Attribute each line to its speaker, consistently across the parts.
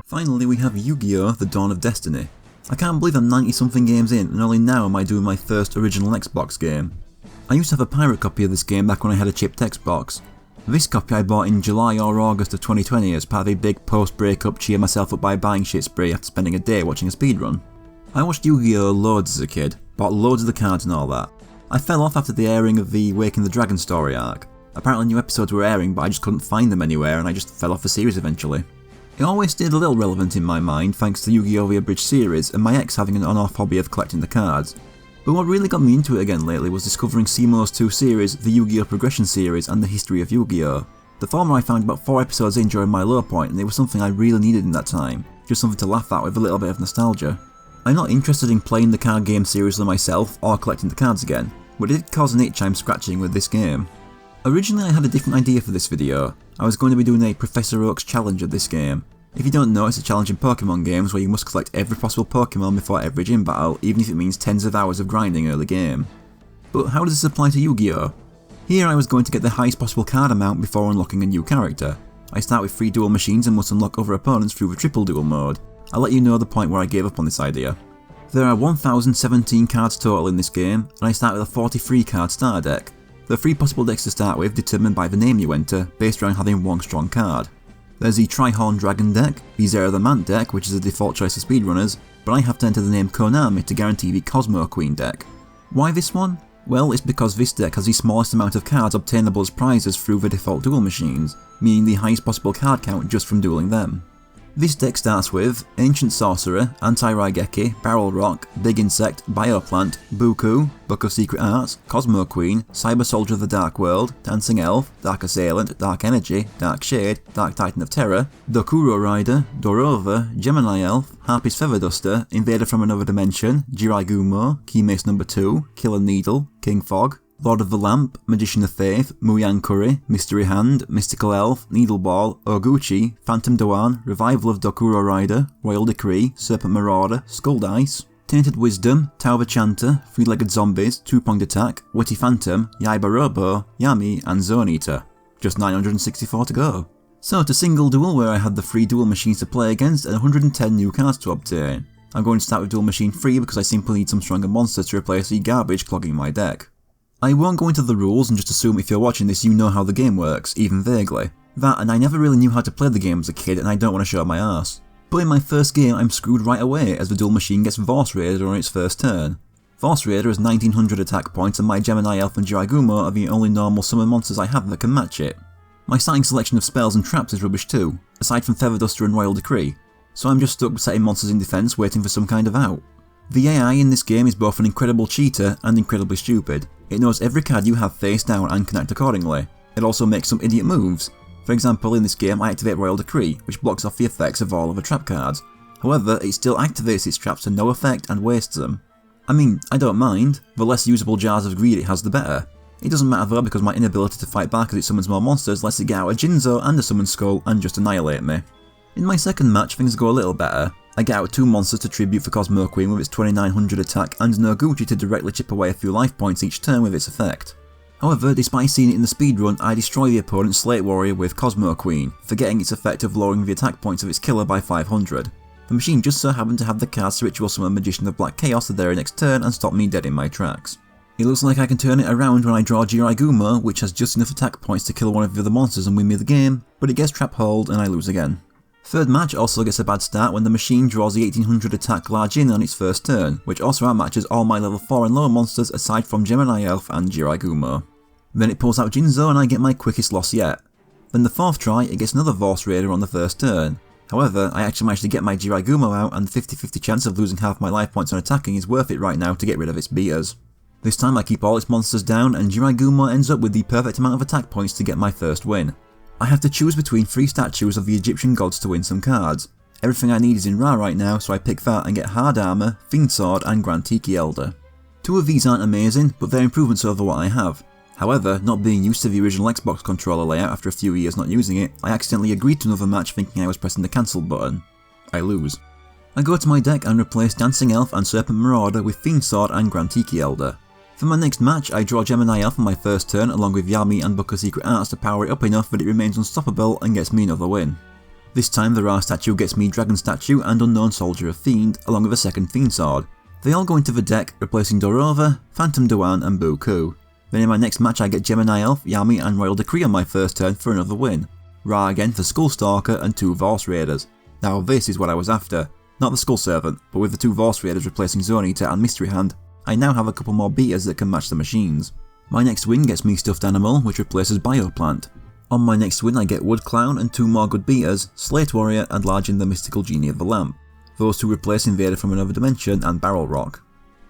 Speaker 1: Finally we have Yu-Gi-Oh! The Dawn of Destiny. I can't believe I'm 90 something games in and only now am I doing my first original Xbox game. I used to have a pirate copy of this game back when I had a chipped Xbox. This copy I bought in July or August of 2020 as part of a big post-breakup cheer myself up by buying shit spree after spending a day watching a speedrun. I watched Yu-Gi-Oh! Loads as a kid, bought loads of the cards and all that. I fell off after the airing of the Waking the Dragon story arc. Apparently new episodes were airing but I just couldn't find them anywhere and I just fell off the series eventually. It always stayed a little relevant in my mind thanks to the Yu-Gi-Oh! The Abridged series and my ex having an on-off hobby of collecting the cards. But what really got me into it again lately was discovering Seymour's two series, the Yu-Gi-Oh! Progression series and the History of Yu-Gi-Oh! The former I found about 4 episodes in during my low point and it was something I really needed in that time, just something to laugh at with a little bit of nostalgia. I'm not interested in playing the card game seriously myself or collecting the cards again, but it did cause an itch I'm scratching with this game. Originally I had a different idea for this video. I was going to be doing a Professor Oak's challenge of this game. If you don't know, it's a challenge in Pokemon games where you must collect every possible Pokemon before every gym battle, even if it means tens of hours of grinding early game. But how does this apply to Yu-Gi-Oh? Here I was going to get the highest possible card amount before unlocking a new character. I start with 3 duel machines and must unlock other opponents through the triple duel mode. I'll let you know the point where I gave up on this idea. There are 1017 cards total in this game, and I start with a 43 card starter deck. There are 3 possible decks to start with, determined by the name you enter, based around having one strong card. There's the Tri-Horn Dragon deck, the Zera the Mant deck, which is the default choice for speedrunners, but I have to enter the name Konami to guarantee the Cosmo Queen deck. Why this one? Well, it's because this deck has the smallest amount of cards obtainable as prizes through the default duel machines, meaning the highest possible card count just from dueling them. This deck starts with Ancient Sorcerer, Anti-Raigeki, Barrel Rock, Big Insect, Bioplant, Buku, Book of Secret Arts, Cosmo Queen, Cyber Soldier of the Dark World, Dancing Elf, Dark Assailant, Dark Energy, Dark Shade, Dark Titan of Terror, Dokuro Rider, Dorova, Gemini Elf, Harpy's Feather Duster, Invader from Another Dimension, Jiraigumo, Keymace No. 2, Killer Needle, King Fog, Lord of the Lamp, Magician of Faith, Muyan Curry, Mystery Hand, Mystical Elf, Needleball, Oguchi, Phantom Doan, Revival of Dokuro Rider, Royal Decree, Serpent Marauder, Skull Dice, Tainted Wisdom, Tower Chanter, 3-Legged Zombies, 2-Pronged Attack, Witty Phantom, Yaiba Robo, Yami, and Zone Eater. Just 964 to go. So to single duel where I had the 3 duel machines to play against and 110 new cards to obtain. I'm going to start with duel machine 3 because I simply need some stronger monsters to replace the garbage clogging my deck. I won't go into the rules and just assume if you're watching this you know how the game works, even vaguely. That and I never really knew how to play the game as a kid and I don't want to show up my arse. But in my first game I'm screwed right away as the duel machine gets Force Raider on its first turn. Force Raider has 1900 attack points and my Gemini Elf and Jiraigumo are the only normal summon monsters I have that can match it. My starting selection of spells and traps is rubbish too, aside from Feather Duster and Royal Decree, so I'm just stuck setting monsters in defense waiting for some kind of out. The AI in this game is both an incredible cheater and incredibly stupid. It knows every card you have face down and can act accordingly. It also makes some idiot moves. For example, in this game I activate Royal Decree, which blocks off the effects of all of the trap cards. However, it still activates its traps to no effect and wastes them. I mean, I don't mind, the less usable Jars of Greed it has the better. It doesn't matter though because my inability to fight back as it summons more monsters lets it get out a Jinzo and a Summon Skull and just annihilate me. In my second match things go a little better. I get out 2 monsters to tribute for Cosmo Queen with its 2900 attack and an Oguchi to directly chip away a few life points each turn with its effect. However, despite seeing it in the speedrun, I destroy the opponent's Slate Warrior with Cosmo Queen, forgetting its effect of lowering the attack points of its killer by 500. The machine just so happened to have the cards to ritual summon Magician of Black Chaos the very next turn and stop me dead in my tracks. It looks like I can turn it around when I draw Jiraigumo, which has just enough attack points to kill one of the other monsters and win me the game, but it gets trap holed and I lose again. Third match also gets a bad start when the machine draws the 1800 attack Large In on its first turn, which also outmatches all my level 4 and lower monsters aside from Gemini Elf and Jiraigumo. Then it pulls out Jinzo and I get my quickest loss yet. Then the 4th try it gets another Force Raider on the first turn. However, I actually managed to get my Jiraigumo out and the 50-50 chance of losing half my life points on attacking is worth it right now to get rid of its beaters. This time I keep all its monsters down and Jiraigumo ends up with the perfect amount of attack points to get my first win. I have to choose between 3 statues of the Egyptian gods to win some cards. Everything I need is in Ra right now, so I pick that and get Hard Armor, Fiend Sword and Grand Tiki Elder. 2 of these aren't amazing, but they're improvements over what I have. However, not being used to the original Xbox controller layout after a few years not using it, I accidentally agreed to another match thinking I was pressing the cancel button. I lose. I go to my deck and replace Dancing Elf and Serpent Marauder with Fiend Sword and Grand Tiki Elder. For my next match, I draw Gemini Elf on my first turn along with Yami and Book of Secret Arts to power it up enough that it remains unstoppable and gets me another win. This time the Ra statue gets me Dragon Statue and Unknown Soldier of Fiend, along with a second Fiend Sword. They all go into the deck, replacing Dorova, Phantom Doan and Buku. Then in my next match I get Gemini Elf, Yami and Royal Decree on my first turn for another win. Ra again for Skullstalker and 2 Vorse Raiders. Now this is what I was after. Not the Skull Servant, but with the 2 Vorse Raiders replacing Zone Eater and Mystery Hand, I now have a couple more beaters that can match the machines. My next win gets me Stuffed Animal, which replaces Bioplant. On my next win I get Wood Clown and 2 more good beaters, Slate Warrior and Largen the Mystical Genie of the Lamp. Those 2 replace Invader from Another Dimension and Barrel Rock.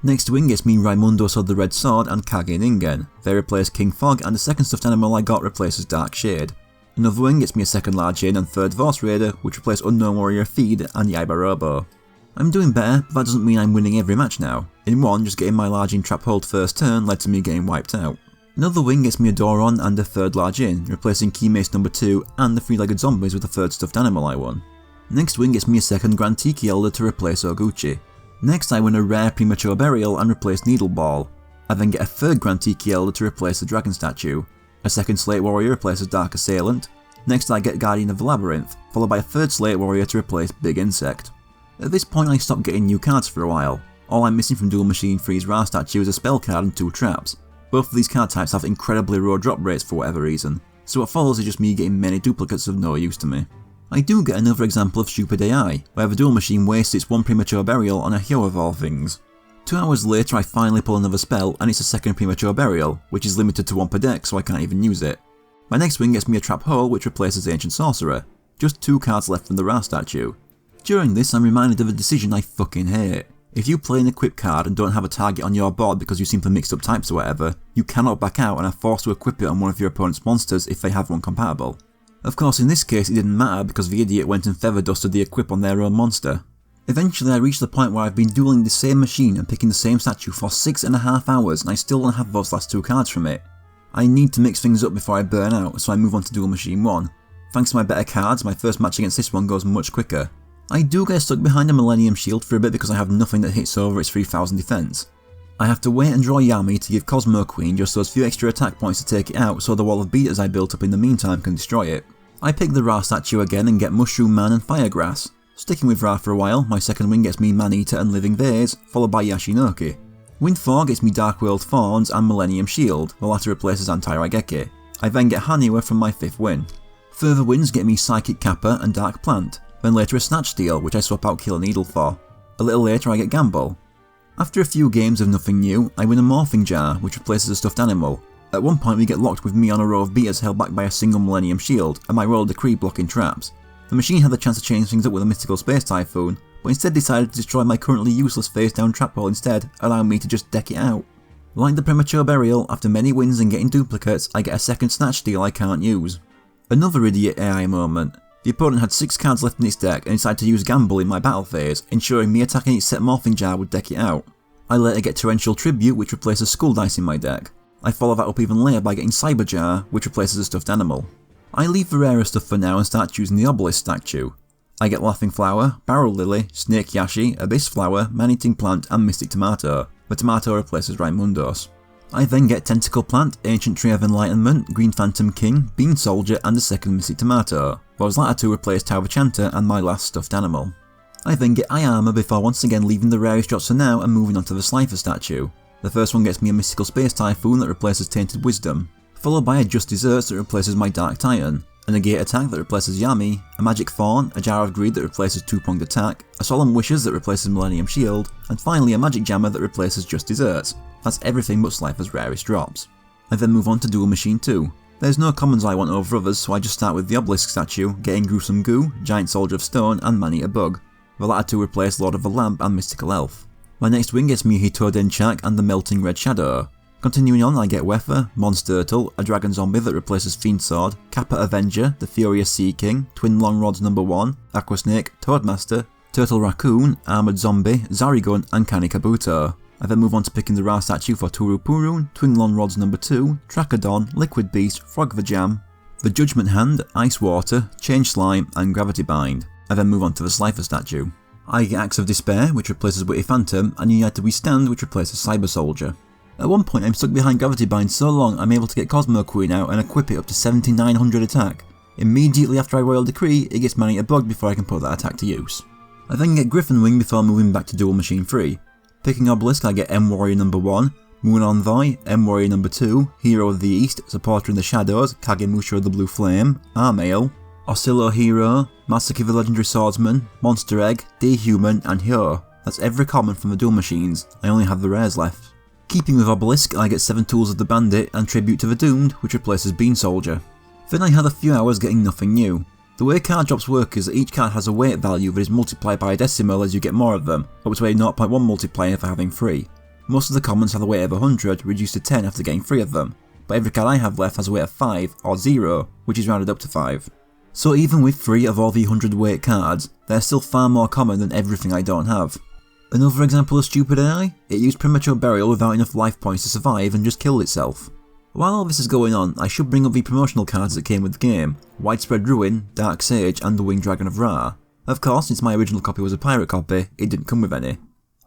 Speaker 1: Next win gets me Raimundos of the Red Sword and Kage Ningen. They replace King Fog, and the second Stuffed Animal I got replaces Dark Shade. Another win gets me a second Largen and third Vorse Raider, which replace Unknown Warrior Feed and Yaiba Robo. I'm doing better, but that doesn't mean I'm winning every match now. In one, just getting my Largen Trap Hold first turn led to me getting wiped out. Another win gets me a Doron and a third Largen, replacing Keymace number 2 and the 3-legged zombies with the third Stuffed Animal I won. Next win gets me a second Grand Tiki Elder to replace Oguchi. Next I win a rare Premature Burial and replace Needle Ball. I then get a third Grand Tiki Elder to replace the Dragon Statue. A second Slate Warrior replaces Dark Assailant. Next I get Guardian of the Labyrinth, followed by a third Slate Warrior to replace Big Insect. At this point I stopped getting new cards for a while. All I'm missing from Dual Machine 3's Ra statue is a spell card and 2 traps. Both of these card types have incredibly low drop rates for whatever reason, so what follows is just me getting many duplicates of no use to me. I do get another example of Stupid AI, where the Dual Machine wastes its 1 Premature Burial on a Hero of all things. 2 hours later I finally pull another spell and it's a second Premature Burial, which is limited to 1 per deck so I can't even use it. My next win gets me a Trap Hole which replaces Ancient Sorcerer, just 2 cards left from the Ra statue. During this I'm reminded of a decision I fucking hate. If you play an equip card and don't have a target on your board because you simply mixed up types or whatever, you cannot back out and are forced to equip it on one of your opponent's monsters if they have one compatible. Of course in this case it didn't matter because the idiot went and feather dusted the equip on their own monster. Eventually I reached the point where I've been dueling the same machine and picking the same statue for 6.5 hours and I still don't have those last 2 cards from it. I need to mix things up before I burn out, so I move on to Dual Machine 1. Thanks to my better cards, my first match against this one goes much quicker. I do get stuck behind a Millennium Shield for a bit because I have nothing that hits over its 3000 defense. I have to wait and draw Yami to give Cosmo Queen just those few extra attack points to take it out so the wall of beaters I built up in the meantime can destroy it. I pick the Ra statue again and get Mushroom Man and Firegrass. Sticking with Ra for a while, my second win gets me Man-Eater and Living Vase, followed by Yashinoki. Win 4 gets me Dark World Thorns and Millennium Shield, the latter replaces Anti-Raigeki. I then get Haniwa from my 5th win. Further wins get me Psychic Kappa and Dark Plant, then later a Snatch Steal which I swap out Killer Needle for. A little later I get Gamble. After a few games of nothing new, I win a Morphing Jar which replaces a Stuffed Animal. At one point we get locked with me on a row of beaters held back by a single Millennium Shield and my Royal Decree blocking traps. The machine had the chance to change things up with a Mystical Space Typhoon, but instead decided to destroy my currently useless face down trap hole instead, allowing me to just deck it out. Like the Premature Burial, after many wins and getting duplicates, I get a second Snatch Steal I can't use. Another idiot AI moment. The opponent had 6 cards left in its deck and decided to use Gamble in my battle phase, ensuring me attacking its set Morphing Jar would deck it out. I later get Torrential Tribute which replaces Skull Dice in my deck. I follow that up even later by getting Cyber Jar, which replaces a Stuffed Animal. I leave the rarer stuff for now and start choosing the Obelisk statue. I get Laughing Flower, Barrel Lily, Snake Yashi, Abyss Flower, Man-Eating Plant and Mystic Tomato. The Tomato replaces Raimundos. I then get Tentacle Plant, Ancient Tree of Enlightenment, Green Phantom King, Bean Soldier and a second Mystic Tomato. Those latter 2 replace Tower Chanter and my last Stuffed Animal. I then get Eye Armor before once again leaving the rarest drops for now and moving on to the Slifer statue. The first one gets me a Mystical Space Typhoon that replaces Tainted Wisdom, followed by a Just Desserts that replaces my Dark Titan, a Negate Attack that replaces Yami, a Magic Thorn, a Jar of Greed that replaces 2-pronged attack, a Solemn Wishes that replaces Millennium Shield, and finally a Magic Jammer that replaces Just Desserts. That's everything but Slifer's rarest drops. I then move on to Dual Machine 2. There's no commons I want over others, so I just start with the Obelisk statue, getting Gruesome Goo, Giant Soldier of Stone and Man-Eater Bug. The latter 2 replace Lord of the Lamp and Mystical Elf. My next win gets me Hitoden Chak and the Melting Red Shadow. Continuing on I get Weffer, Monsturtle, a Dragon Zombie that replaces Fiend Sword, Kappa Avenger, the Furious Sea King, Twin Long Rods No. 1, Aquasnake, Toadmaster, Turtle Raccoon, Armoured Zombie, Zarigun and Kani Kabuto. I then move on to picking the Ra statue for Turu Purun, Twin Long Rods No. 2, Trachodon, Liquid Beast, Frog the Jam, the Judgment Hand, Ice Water, Change Slime and Gravity Bind. I then move on to the Slifer statue. I get Axe of Despair which replaces Witty Phantom and United We Stand which replaces Cyber Soldier. At one point I'm stuck behind Gravity Bind so long I'm able to get Cosmo Queen out and equip it up to 7900 attack. Immediately after I Royal Decree, it gets Man-Eater bugged before I can put that attack to use. I then get Griffin Wing before moving back to Dual Machine 3. Picking Obelisk, I get M-Warrior number 1, Moon Envoy, M-Warrior number 2, Hero of the East, Supporter in the Shadows, Kagemusha of the Blue Flame, Armail, Oscillo Hero, Master Key the Legendary Swordsman, Monster Egg, D-Human, and Hyo. That's every common from the Dual Machines. I only have the rares left. Keeping with Obelisk, I get 7 Tools of the Bandit and Tribute to the Doomed, which replaces Bean Soldier. Then I had a few hours getting nothing new. The way card drops work is that each card has a weight value that is multiplied by a decimal as you get more of them, up to a 0.1 multiplier for having 3. Most of the commons have a weight of 100, reduced to 10 after getting 3 of them, but every card I have left has a weight of 5, or 0, which is rounded up to 5. So even with 3 of all the 100 weight cards, they're still far more common than everything I don't have. Another example of stupid AI? It used Premature Burial without enough life points to survive and just killed itself. While all this is going on, I should bring up the promotional cards that came with the game: Widespread Ruin, Dark Sage, and the Winged Dragon of Ra. Of course, since my original copy was a pirate copy, it didn't come with any.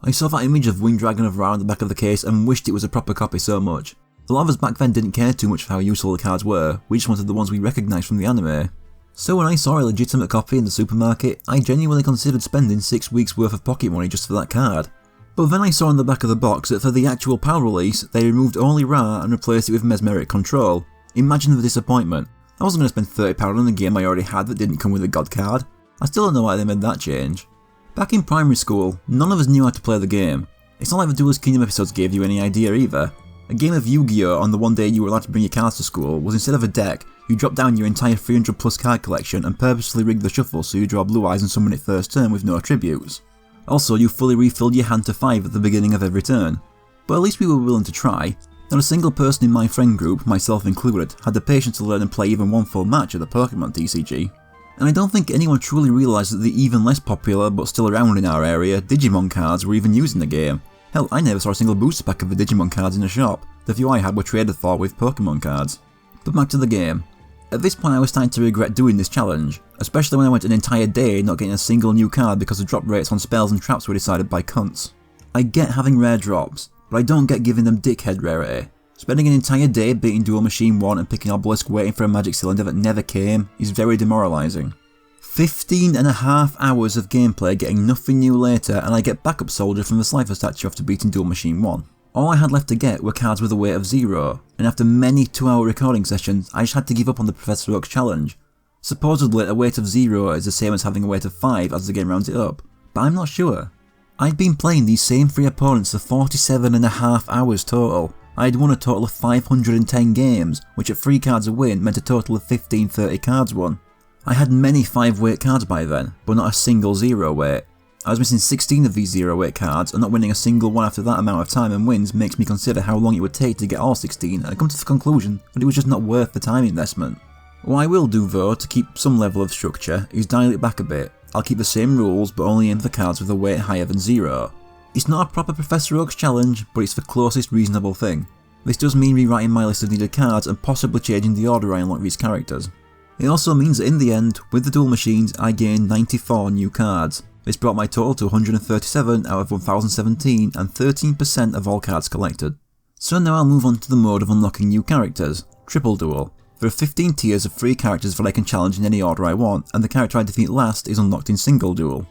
Speaker 1: I saw that image of Winged Dragon of Ra on the back of the case and wished it was a proper copy so much. A lot of us back then didn't care too much for how useful the cards were, we just wanted the ones we recognised from the anime. So when I saw a legitimate copy in the supermarket, I genuinely considered spending 6 weeks worth of pocket money just for that card. But then I saw on the back of the box that for the actual PAL release, they removed only Ra and replaced it with Mesmeric Control. Imagine the disappointment. I wasn't going to spend £30 on a game I already had that didn't come with a God card. I still don't know why they made that change. Back in primary school, none of us knew how to play the game. It's not like the Duelist Kingdom episodes gave you any idea either. A game of Yu-Gi-Oh! On the one day you were allowed to bring your cards to school was, instead of a deck, you drop down your entire 300 plus card collection and purposely rig the shuffle so you draw Blue Eyes and summon it first turn with no attributes. Also, you fully refilled your hand to 5 at the beginning of every turn. But at least we were willing to try. Not a single person in my friend group, myself included, had the patience to learn and play even one full match at the Pokemon TCG. And I don't think anyone truly realised that the even less popular but still around in our area Digimon cards were even used in the game. Hell, I never saw a single booster pack of the Digimon cards in a shop. The few I had were traded for with Pokemon cards. But back to the game. At this point I was starting to regret doing this challenge, especially when I went an entire day not getting a single new card because the drop rates on spells and traps were decided by cunts. I get having rare drops, but I don't get giving them dickhead rarity. Spending an entire day beating Dual Machine 1 and picking Obelisk waiting for a magic cylinder that never came is very demoralising. 15.5 hours of gameplay getting nothing new later, and I get Backup Soldier from the Slifer statue after beating Dual Machine 1. All I had left to get were cards with a weight of 0, and after many 2-hour recording sessions I just had to give up on the Professor Oak's challenge. Supposedly a weight of 0 is the same as having a weight of 5 as the game rounds it up, but I'm not sure. I'd been playing these same 3 opponents for 47.5 hours total. I'd won a total of 510 games, which at 3 cards a win meant a total of 1530 cards won. I had many 5-weight cards by then, but not a single 0-weight. I was missing 16 of these 0-weight cards, and not winning a single one after that amount of time and wins makes me consider how long it would take to get all 16 and come to the conclusion that it was just not worth the time investment. What I will do though, to keep some level of structure, is dial it back a bit. I'll keep the same rules but only aim for cards with a weight higher than 0. It's not a proper Professor Oak's challenge, but it's the closest reasonable thing. This does mean rewriting my list of needed cards and possibly changing the order I unlock these characters. It also means that in the end, with the Dual Machines, I gained 94 new cards. This brought my total to 137 out of 1017 and 13% of all cards collected. So now I'll move on to the mode of unlocking new characters, Triple Duel. There are 15 tiers of 3 characters that I can challenge in any order I want, and the character I defeat last is unlocked in Single Duel.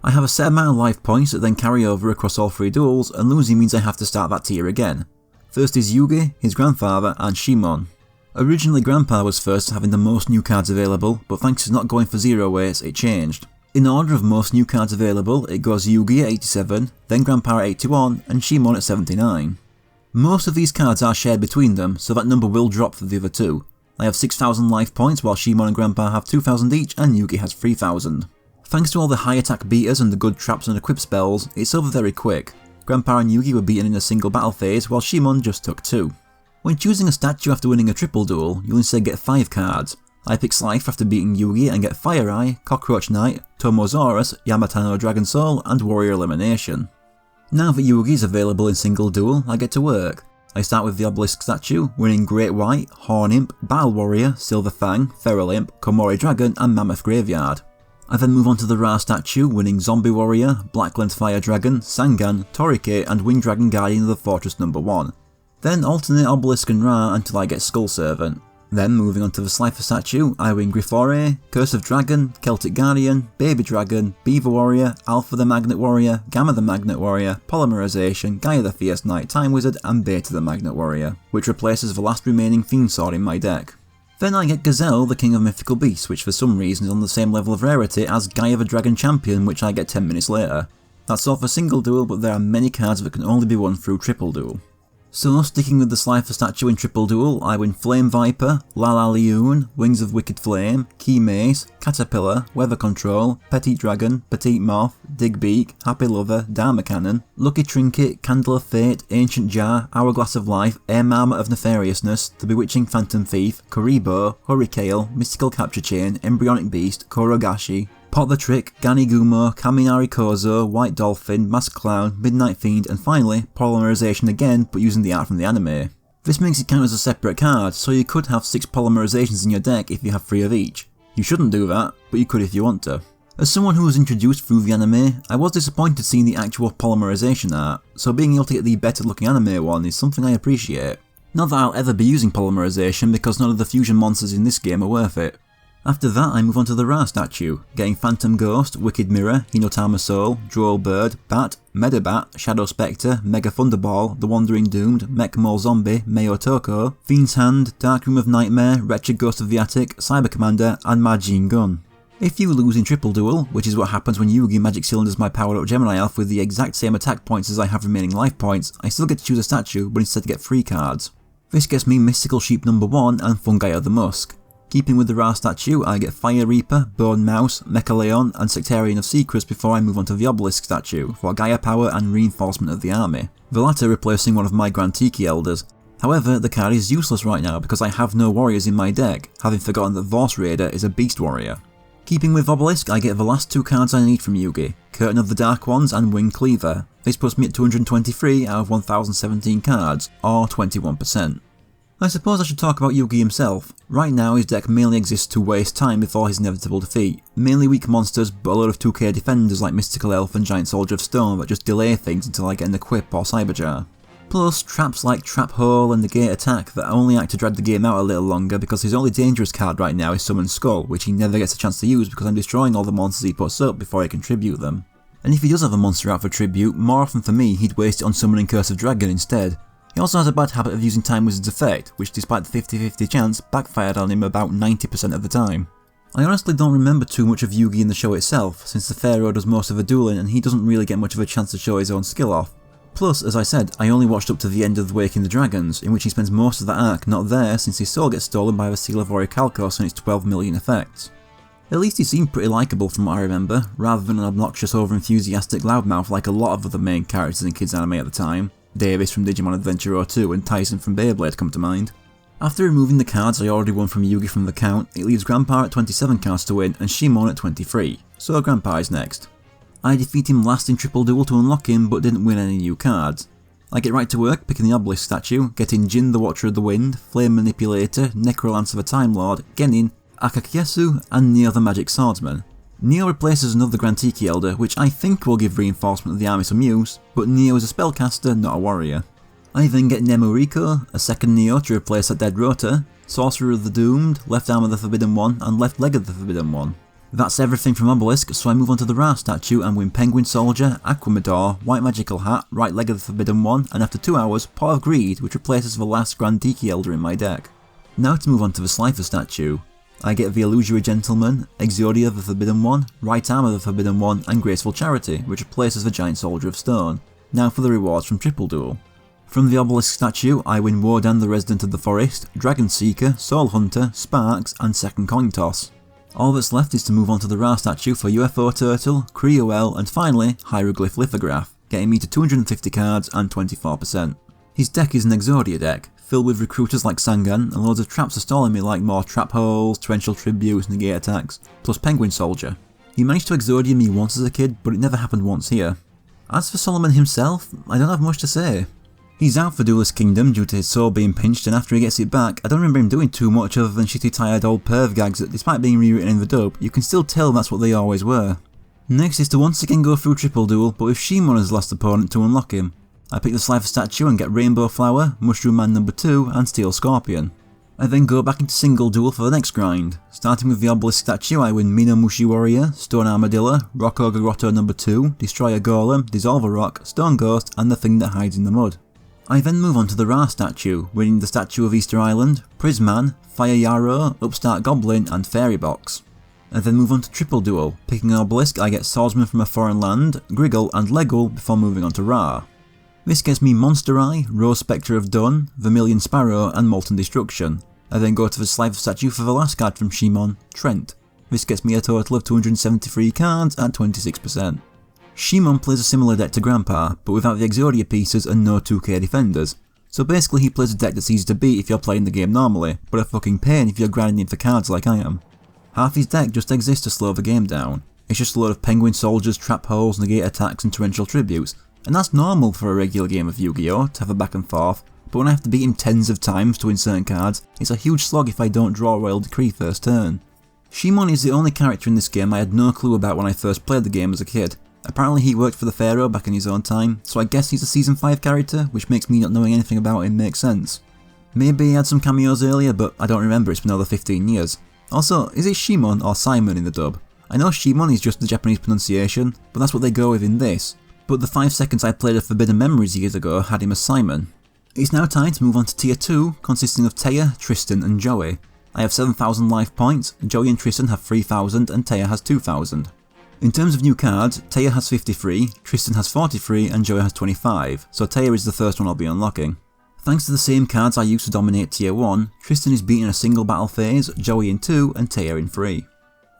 Speaker 1: I have a set amount of life points that then carry over across all 3 duels, and losing means I have to start that tier again. First is Yugi, his grandfather, and Shimon. Originally Grandpa was first, having the most new cards available, but thanks to not going for 0-weights, it changed. In order of most new cards available, it goes Yugi at 87, then Grandpa at 81, and Shimon at 79. Most of these cards are shared between them, so that number will drop for the other 2. I have 6,000 life points while Shimon and Grandpa have 2,000 each, and Yugi has 3,000. Thanks to all the high attack beaters and the good traps and equip spells, it's over very quick. Grandpa and Yugi were beaten in a single battle phase, while Shimon just took 2. When choosing a statue after winning a triple duel, you'll instead get 5 cards. I pick Slife after beating Yugi and get Fire Eye, Cockroach Knight, Tomosaurus, Yamatano Dragon Soul, and Warrior Elimination. Now that Yugi is available in Single Duel, I get to work. I start with the Obelisk statue, winning Great White, Horn Imp, Battle Warrior, Silver Fang, Feral Imp, Komori Dragon, and Mammoth Graveyard. I then move on to the Ra statue, winning Zombie Warrior, Black Lens Fire Dragon, Sangan, Torike, and Winged Dragon Guardian of the Fortress No. 1. Then alternate Obelisk and Ra until I get Skull Servant. Then moving on to the Slifer statue, I win Grifore, Curse of Dragon, Celtic Guardian, Baby Dragon, Beaver Warrior, Alpha the Magnet Warrior, Gamma the Magnet Warrior, Polymerization, Gaia the Fierce Knight Time Wizard, and Beta the Magnet Warrior, which replaces the last remaining Fiend Sword in my deck. Then I get Gazelle, the King of Mythical Beasts, which for some reason is on the same level of rarity as Gaia the Dragon Champion, which I get 10 minutes later. That's all for single duel, but there are many cards that can only be won through triple duel. So, sticking with the Slifer statue in triple duel, I win Flame Viper, Lala Leoon, Wings of Wicked Flame, Key Mace, Caterpillar, Weather Control, Petite Dragon, Petite Moth, Digbeak, Happy Lover, Dharma Cannon, Lucky Trinket, Candle of Fate, Ancient Jar, Hourglass of Life, Air Marmot of Nefariousness, The Bewitching Phantom Thief, Kuribo, Hurricane, Mystical Capture Chain, Embryonic Beast, Korogashi, Pot the Trick, Ganigumo, Kaminari Kozo, White Dolphin, Masked Clown, Midnight Fiend, and finally, Polymerization again, but using the art from the anime. This makes it count as a separate card, so you could have 6 polymerizations in your deck if you have 3 of each. You shouldn't do that, but you could if you want to. As someone who was introduced through the anime, I was disappointed seeing the actual polymerization art, so being able to get the better looking anime one is something I appreciate. Not that I'll ever be using polymerization because none of the fusion monsters in this game are worth it. After that I move on to the Ra statue, getting Phantom Ghost, Wicked Mirror, Hinotama Soul, Droll Bird, Bat, Medabat, Shadow Spectre, Mega Thunderball, The Wandering Doomed, Mech Mole Zombie, Mayo Toko, Fiend's Hand, Dark Room of Nightmare, Wretched Ghost of the Attic, Cyber Commander, and Majin Gun. If you lose in triple duel, which is what happens when Yugi Magic cylinders my powered up Gemini Elf with the exact same attack points as I have remaining life points, I still get to choose a statue but instead get 3 cards. This gets me Mystical Sheep number 1 and Fungi of the Musk. Keeping with the Ra statue, I get Fire Reaper, Bone Mouse, Mechaleon, and Sectarian of Secrets before I move on to the Obelisk statue for Gaia power and reinforcement of the army, the latter replacing one of my Grand Tiki Elders. However, the card is useless right now because I have no warriors in my deck, having forgotten that Vorse Raider is a beast warrior. Keeping with Obelisk, I get the last 2 cards I need from Yugi, Curtain of the Dark Ones and Wing Cleaver. This puts me at 223 out of 1017 cards, or 21%. I suppose I should talk about Yugi himself. Right now his deck mainly exists to waste time before his inevitable defeat. Mainly weak monsters, but a load of 2k defenders like Mystical Elf and Giant Soldier of Stone that just delay things until I get an Equip or Cyberjar. Plus traps like Trap Hole and Negate Attack that only act to drag the game out a little longer because his only dangerous card right now is Summon Skull, which he never gets a chance to use because I'm destroying all the monsters he puts up before I can tribute them. And if he does have a monster out for tribute, more often for me he'd waste it on summoning Curse of Dragon instead. He also has a bad habit of using Time Wizard's effect, which despite the 50-50 chance, backfired on him about 90% of the time. I honestly don't remember too much of Yugi in the show itself, since the Pharaoh does most of the dueling and he doesn't really get much of a chance to show his own skill off. Plus, as I said, I only watched up to the end of The Waking the Dragons, in which he spends most of that arc not there since his soul gets stolen by the Seal of Orichalcos and its 12 million effects. At least he seemed pretty likeable from what I remember, rather than an obnoxious over-enthusiastic loudmouth like a lot of other main characters in kids anime at the time. Davis from Digimon Adventure 02 and Tyson from Beyblade come to mind. After removing the cards I already won from Yugi from the count, it leaves Grandpa at 27 cards to win and Shimon at 23, so Grandpa is next. I defeat him last in triple duel to unlock him but didn't win any new cards. I get right to work picking the Obelisk statue, getting Jin the Watcher of the Wind, Flame Manipulator, Necrolancer the Time Lord, Genin, Akakyesu, and Neo the Magic Swordsman. Neo replaces another Grand Tiki Elder, which I think will give reinforcement of the army some use, but Neo is a spellcaster, not a warrior. I then get Nemuriko, a second Neo to replace that dead Rota, Sorcerer of the Doomed, Left Arm of the Forbidden One, and Left Leg of the Forbidden One. That's everything from Obelisk, so I move on to the Ra statue and win Penguin Soldier, Aquamador, White Magical Hat, Right Leg of the Forbidden One, and after 2 hours, Pot of Greed, which replaces the last Grand Tiki Elder in my deck. Now to move on to the Slifer statue. I get the Illusory Gentleman, Exodia the Forbidden One, Right Arm of the Forbidden One, and Graceful Charity, which replaces the Giant Soldier of Stone. Now for the rewards from Triple Duel. From the Obelisk statue, I win Wodan the Resident of the Forest, Dragon Seeker, Soul Hunter, Sparks, and Second Coin Toss. All that's left is to move on to the Ra statue for UFO Turtle, Kriyoel, and finally, Hieroglyph Lithograph, getting me to 250 cards and 24%. His deck is an Exodia deck, filled with recruiters like Sangan, and loads of traps to stalling me like more Trap Holes, Torrential Tributes, Negate Attacks, plus Penguin Soldier. He managed to Exodia me once as a kid, but it never happened once here. As for Solomon himself, I don't have much to say. He's out for Duelist Kingdom due to his soul being pinched, and after he gets it back, I don't remember him doing too much other than shitty tired old perv gags that despite being rewritten in the dub, you can still tell that's what they always were. Next is to once again go through Triple Duel, but with Shimon as the last opponent to unlock him. I pick the Slifer statue and get Rainbow Flower, Mushroom Man number 2, and Steel Scorpion. I then go back into single duel for the next grind. Starting with the obelisk statue, I win Minamushi Warrior, Stone Armadillo, Rock Ogre Grotto No. 2, Destroy a Golem, Dissolve a Rock, Stone Ghost, and the thing that hides in the mud. I then move on to the Ra statue, winning the Statue of Easter Island, Prisman, Fire Yarrow, Upstart Goblin, and Fairy Box. I then move on to triple duel. Picking an obelisk, I get Swordsman from a Foreign Land, Griggle, and Legul before moving on to Ra. This gets me Monster Eye, Rose Spectre of Dawn, Vermilion Sparrow, and Molten Destruction. I then go to the Slifer statue for the last card from Shimon, Trent. This gets me a total of 273 cards at 26%. Shimon plays a similar deck to Grandpa, but without the Exodia pieces and no 2k defenders. So basically he plays a deck that's easy to beat if you're playing the game normally, but a fucking pain if you're grinding for cards like I am. Half his deck just exists to slow the game down. It's just a load of penguin soldiers, trap holes, negate attacks, and torrential tributes. And that's normal for a regular game of Yu-Gi-Oh! To have a back and forth, but when I have to beat him tens of times to win certain cards, it's a huge slog if I don't draw Royal Decree first turn. Shimon is the only character in this game I had no clue about when I first played the game as a kid. Apparently he worked for the Pharaoh back in his own time, so I guess he's a Season 5 character, which makes me not knowing anything about him make sense. Maybe he had some cameos earlier, but I don't remember, it's been over 15 years. Also, is it Shimon or Simon in the dub? I know Shimon is just the Japanese pronunciation, but that's what they go with in this. But the 5 seconds I played of Forbidden Memories years ago had him as Simon. It's now time to move on to Tier 2, consisting of Taya, Tristan and Joey. I have 7,000 life points, Joey and Tristan have 3,000 and Taya has 2,000. In terms of new cards, Taya has 53, Tristan has 43 and Joey has 25, so Taya is the first one I'll be unlocking. Thanks to the same cards I used to dominate Tier 1, Tristan is beaten in a single battle phase, Joey in 2 and Taya in 3.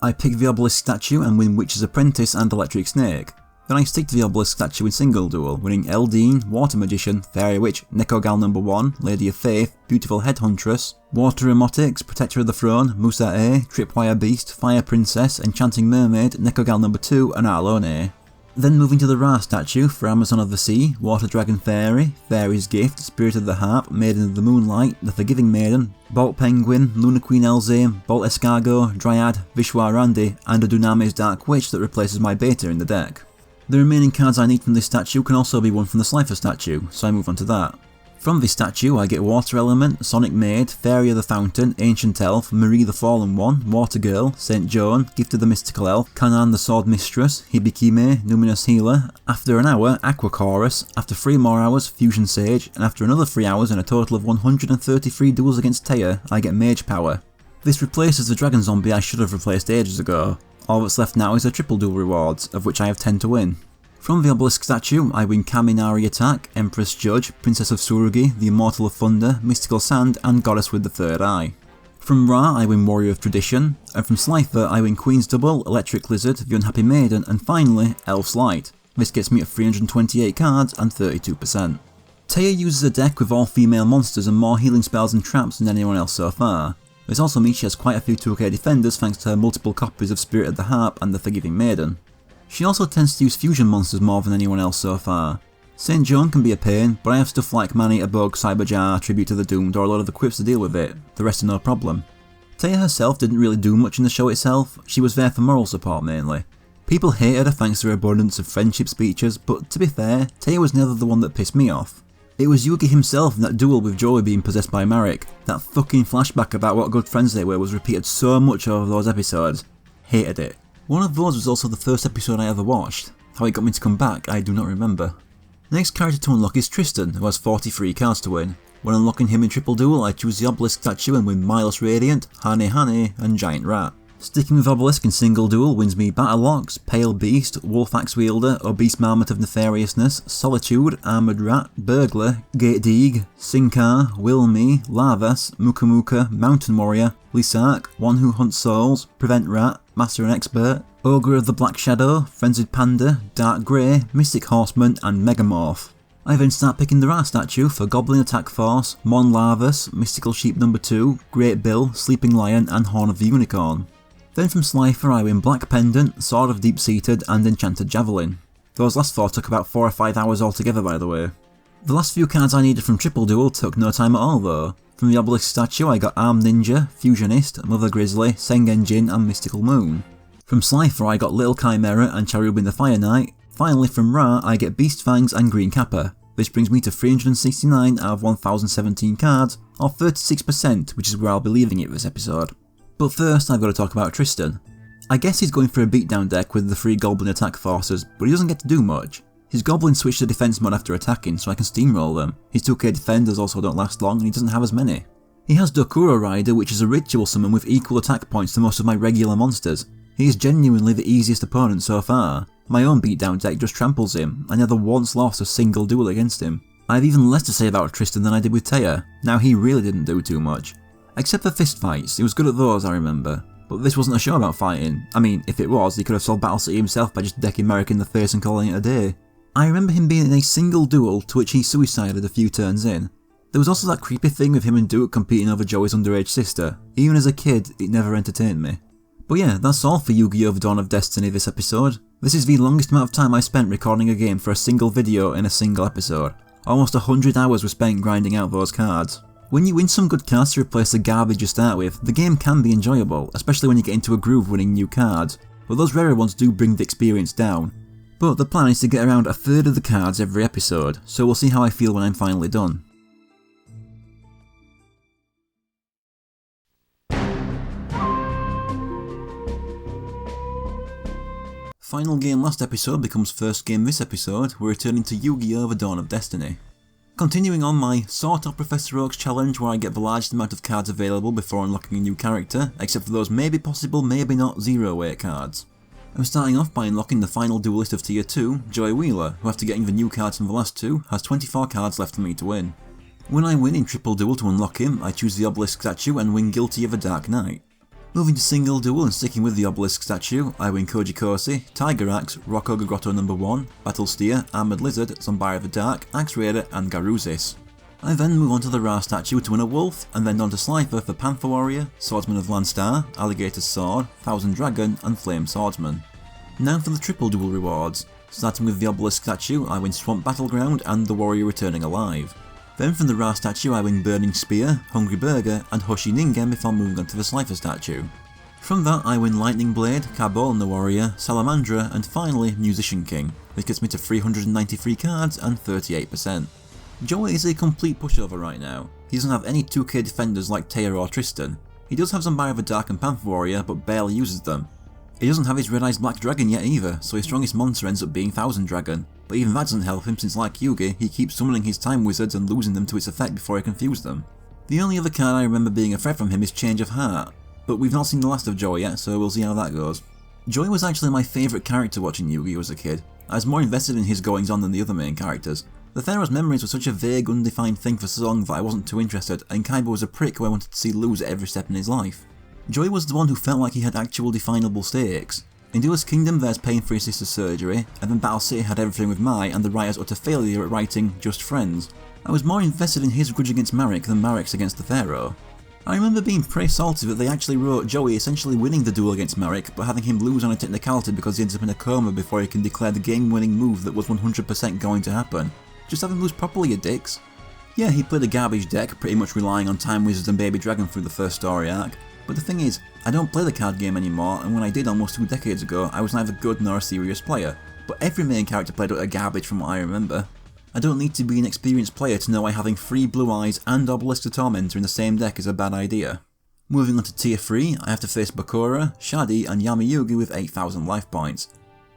Speaker 1: I pick the obelisk statue and win Witch's Apprentice and Electric Snake. Then I stick to the obelisk statue in single duel, winning Eldine, Water Magician, Fairy Witch, Nekogal No. 1, Lady of Faith, Beautiful Headhuntress, Water Emotics, Protector of the Throne, Musa A, Tripwire Beast, Fire Princess, Enchanting Mermaid, Nekogal No. 2 and Arlone. Then moving to the Ra statue for Amazon of the Sea, Water Dragon Fairy, Fairy's Gift, Spirit of the Harp, Maiden of the Moonlight, The Forgiving Maiden, Bolt Penguin, Luna Queen Elzame, Bolt Escargot, Dryad, Vishwa Randi, and a Dunamis Dark Witch that replaces my beta in the deck. The remaining cards I need from this statue can also be won from the Slifer statue, so I move on to that. From this statue I get Water Element, Sonic Maid, Fairy of the Fountain, Ancient Elf, Marie the Fallen One, Water Girl, Saint Joan, Gift of the Mystical Elf, Kanan the Sword Mistress, Hibikime, Numinous Healer, after an hour Aqua Chorus, after 3 more hours Fusion Sage, and after another 3 hours and a total of 133 duels against Taya, I get Mage Power. This replaces the Dragon Zombie I should have replaced ages ago. All that's left now is the triple duel rewards, of which I have 10 to win. From the obelisk statue, I win Kaminari Attack, Empress Judge, Princess of Tsurugi, the Immortal of Thunder, Mystical Sand, and Goddess with the Third Eye. From Ra, I win Warrior of Tradition, and from Slifer, I win Queen's Double, Electric Lizard, the Unhappy Maiden, and finally, Elf's Light. This gets me at 328 cards and 32%. Taya uses a deck with all female monsters and more healing spells and traps than anyone else so far. This also means she has quite a few 2k defenders thanks to her multiple copies of Spirit of the Harp and the Forgiving Maiden. She also tends to use fusion monsters more than anyone else so far. Saint Joan can be a pain, but I have stuff like Maneater Bug, Cyberjar, Tribute to the Doomed, or a lot of the quips to deal with it, the rest are no problem. Taya herself didn't really do much in the show itself, she was there for moral support mainly. People hated her thanks to her abundance of friendship speeches, but to be fair, Taya was never the one that pissed me off. It was Yugi himself in that duel with Joey being possessed by Marek. That fucking flashback about what good friends they were was repeated so much over those episodes. Hated it. One of those was also the first episode I ever watched. How it got me to come back, I do not remember. The next character to unlock is Tristan, who has 43 cards to win. When unlocking him in triple duel, I choose the obelisk statue and win Milos Radiant, Hane Hane, and Giant Rat. Sticking with obelisk in single duel wins me Battle-Ox, Pale Beast, Wolf Axe Wielder, Obese Marmot of Nefariousness, Solitude, Armoured Rat, Burglar, Gate Deeg, Sinkar, Wilme, Lavas, Muka Muka, Mountain Warrior, Lysark, One Who Hunts Souls, Prevent Rat, Master and Expert, Ogre of the Black Shadow, Frenzied Panda, Dark Grey, Mystic Horseman, and Megamorph. I then start picking the Ra statue for Goblin Attack Force, Mon Lavas, Mystical Sheep No. 2, Great Bill, Sleeping Lion, and Horn of the Unicorn. Then from Slifer I win Black Pendant, Sword of Deep-Seated, and Enchanted Javelin. Those last 4 took about 4 or 5 hours altogether by the way. The last few cards I needed from Triple Duel took no time at all though. From the obelisk statue I got Armed Ninja, Fusionist, Mother Grizzly, Sengen Jin, and Mystical Moon. From Slifer I got Little Chimera and Cherubin the Fire Knight. Finally from Ra I get Beast Fangs and Green Kappa. This brings me to 369 out of 1017 cards or 36%, which is where I'll be leaving it this episode. But first I've got to talk about Tristan. I guess he's going for a beatdown deck with the 3 goblin attack forces, but he doesn't get to do much. His goblins switch to defense mode after attacking, so I can steamroll them. His 2k defenders also don't last long and he doesn't have as many. He has Dokuro Rider, which is a ritual summon with equal attack points to most of my regular monsters. He is genuinely the easiest opponent so far. My own beatdown deck just tramples him. I never once lost a single duel against him. I have even less to say about Tristan than I did with Teia. Now he really didn't do too much. Except for fist fights, he was good at those I remember. But this wasn't a show about fighting. I mean, if it was, he could have solved Battle City himself by just decking Merrick in the face and calling it a day. I remember him being in a single duel to which he suicided a few turns in. There was also that creepy thing with him and Duke competing over Joey's underage sister. Even as a kid, it never entertained me. But yeah, that's all for Yu-Gi-Oh! The Dawn of Destiny this episode. This is the longest amount of time I spent recording a game for a single video in a single episode. Almost 100 hours were spent grinding out those cards. When you win some good cards to replace the garbage you start with, the game can be enjoyable, especially when you get into a groove winning new cards, but those rarer ones do bring the experience down. But the plan is to get around a third of the cards every episode, so we'll see how I feel when I'm finally done. Final game last episode becomes first game this episode. We're returning to Yu-Gi-Oh! The Dawn of Destiny. Continuing on my sort of Professor Oak's challenge where I get the largest amount of cards available before unlocking a new character, except for those maybe possible, maybe not 0-weight cards. I'm starting off by unlocking the final duelist of Tier 2, Joey Wheeler, who after getting the new cards from the last 2, has 24 cards left for me to win. When I win in triple duel to unlock him, I choose the obelisk statue and win Guilty of a Dark Knight. Moving to single duel and sticking with the obelisk statue, I win Koji Kosi, Tiger Axe, Rockoga Grotto No. 1, Battle Steer, Armoured Lizard, Zombie of the Dark, Axe Raider and Garuzis. I then move on to the Ra statue to win a Wolf, and then on to Slifer for Panther Warrior, Swordsman of Landstar, Alligator's Sword, Thousand Dragon and Flame Swordsman. Now for the triple duel rewards. Starting with the obelisk statue, I win Swamp Battleground and the Warrior Returning Alive. Then from the Ra statue I win Burning Spear, Hungry Burger and Hoshi Ningen before moving on to the Slifer statue. From that I win Lightning Blade, Carbol the Warrior, Salamandra and finally Musician King. This gets me to 393 cards and 38%. Joey is a complete pushover right now. He doesn't have any 2k defenders like Teia or Tristan. He does have Zombie of the Dark and Panther Warrior but barely uses them. He doesn't have his Red Eyes Black Dragon yet either, so his strongest monster ends up being Thousand Dragon. But even that doesn't help him since like Yugi, he keeps summoning his Time Wizards and losing them to its effect before I confuse them. The only other card I remember being a threat from him is Change of Heart, but we've not seen the last of Joey yet, so we'll see how that goes. Joey was actually my favourite character watching Yu-Gi-Oh! As a kid. I was more invested in his goings on than the other main characters. The Pharaoh's memories were such a vague, undefined thing for so long that I wasn't too interested, and Kaiba was a prick who I wanted to see lose at every step in his life. Joey was the one who felt like he had actual definable stakes. In Duelist Kingdom there's paying for his sister's surgery, and then Battle City had everything with Mai and the writer's utter failure at writing Just Friends. I was more invested in his grudge against Marek than Marek's against the Pharaoh. I remember being pretty salty that they actually wrote Joey essentially winning the duel against Marek, but having him lose on a technicality because he ends up in a coma before he can declare the game-winning move that was 100% going to happen. Just have him lose properly, you dicks. Yeah, he played a garbage deck, pretty much relying on Time Wizards and Baby Dragon through the first story arc, but the thing is, I don't play the card game anymore, and when I did almost 2 decades ago, I was neither good nor a serious player, but every main character played utter garbage from what I remember. I don't need to be an experienced player to know why having 3 Blue Eyes and Obelisk the Tormentor in the same deck is a bad idea. Moving on to Tier 3, I have to face Bakura, Shadi and Yami-Yugi with 8,000 life points.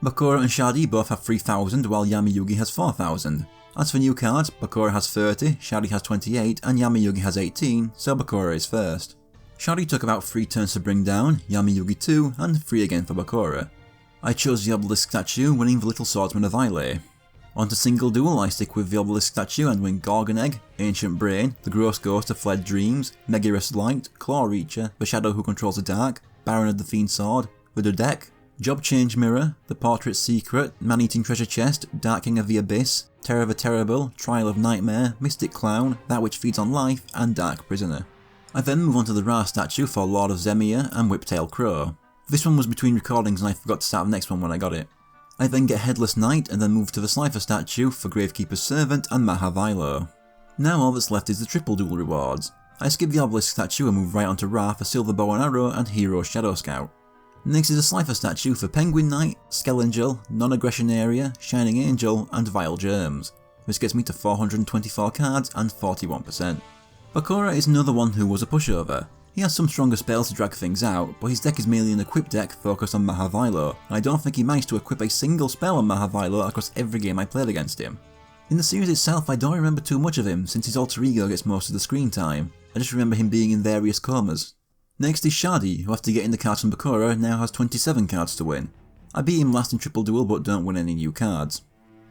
Speaker 1: Bakura and Shadi both have 3,000 while Yami-Yugi has 4,000. As for new cards, Bakura has 30, Shadi has 28 and Yami-Yugi has 18, so Bakura is first. Shadi took about 3 turns to bring down, Yami-Yugi 2 and 3 again for Bakura. I chose the Obelisk statue, winning the Little Swordsman of Islay. On to single duel, I stick with the Obelisk statue and win Gorgon Egg, Ancient Brain, the Gross Ghost of Fled Dreams, Megaris Light, Claw Reacher, the Shadow Who Controls the Dark, Baron of the Fiend Sword, the Dodek, Job Change Mirror, The Portrait Secret, Man-Eating Treasure Chest, Dark King of the Abyss, Terror the Terrible, Trial of Nightmare, Mystic Clown, That Which Feeds on Life, and Dark Prisoner. I then move on to the Ra statue for Lord of Zemia and Whiptail Crow. This one was between recordings and I forgot to start the next one when I got it. I then get Headless Knight and then move to the Slifer statue for Gravekeeper's Servant and Mahavilo. Now all that's left is the triple duel rewards. I skip the Obelisk statue and move right onto Ra for Silver Bow and Arrow and Hero Shadow Scout. Next is a Slifer statue for Penguin Knight, Skelangel, Non-Aggression Area, Shining Angel and Vile Germs. This gets me to 424 cards and 41%. Bakura is another one who was a pushover. He has some stronger spells to drag things out, but his deck is mainly an equip deck focused on Mahavilo, and I don't think he managed to equip a single spell on Mahavilo across every game I played against him. In the series itself I don't remember too much of him since his alter ego gets most of the screen time, I just remember him being in various comas. Next is Shadi, who after getting the cards from Bakura now has 27 cards to win. I beat him last in triple duel but don't win any new cards.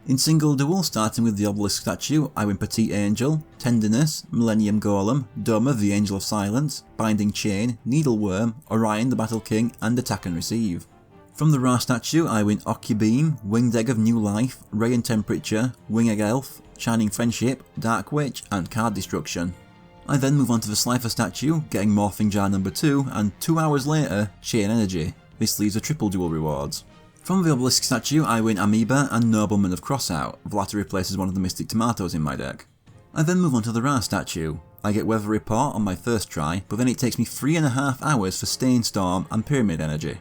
Speaker 1: In single duel, starting with the Obelisk statue, I win Petite Angel, Tenderness, Millennium Golem, Doma the Angel of Silence, Binding Chain, Needleworm, Orion the Battle King, and Attack and Receive. From the Ra statue, I win Ocubeam, Winged Egg of New Life, Ray and Temperature, Winged Elf, Shining Friendship, Dark Witch, and Card Destruction. I then move on to the Slifer statue, getting Morphing Jar number 2, and 2 hours later, Chain Energy. This leaves the triple duel rewards. From the Obelisk statue, I win Amoeba and Nobleman of Crossout, the latter replaces one of the Mystic Tomatoes in my deck. I then move on to the Ra statue. I get Weather Report on my first try, but then it takes me 3.5 hours for Stain Storm and Pyramid Energy.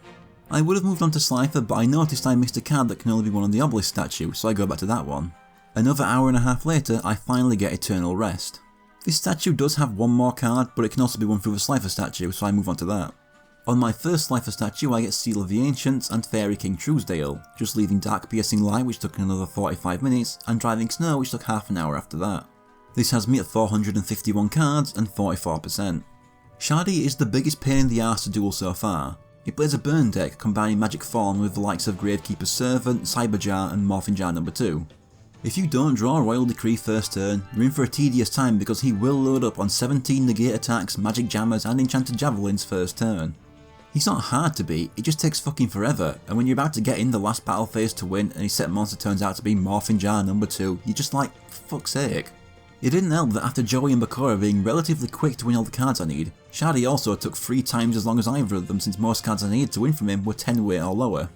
Speaker 1: I would have moved on to Slifer, but I noticed I missed a card that can only be won on the Obelisk statue, so I go back to that one. Another hour and a half later, I finally get Eternal Rest. This statue does have one more card, but it can also be won through the Slifer statue, so I move on to that. On my first Slifer statue I get Seal of the Ancients and Fairy King Truesdale, just leaving Dark Piercing Light which took another 45 minutes, and Driving Snow which took half an hour after that. This has me at 451 cards and 44%. Shadi is the biggest pain in the arse to duel so far. It plays a burn deck combining Magic Fawn with the likes of Gravekeeper's Servant, Cyberjar and Morphing Jar number 2. If you don't draw Royal Decree first turn, you're in for a tedious time because he will load up on 17 negate attacks, magic jammers and enchanted javelins first turn. He's not hard to beat, it just takes fucking forever, and when you're about to get in the last battle phase to win and his set monster turns out to be Morphing Jar number 2, you're just like, for fuck's sake. It didn't help that after Joey and Bakura being relatively quick to win all the cards I need, Shadi also took 3 times as long as either of them since most cards I needed to win from him were 10 weight or lower.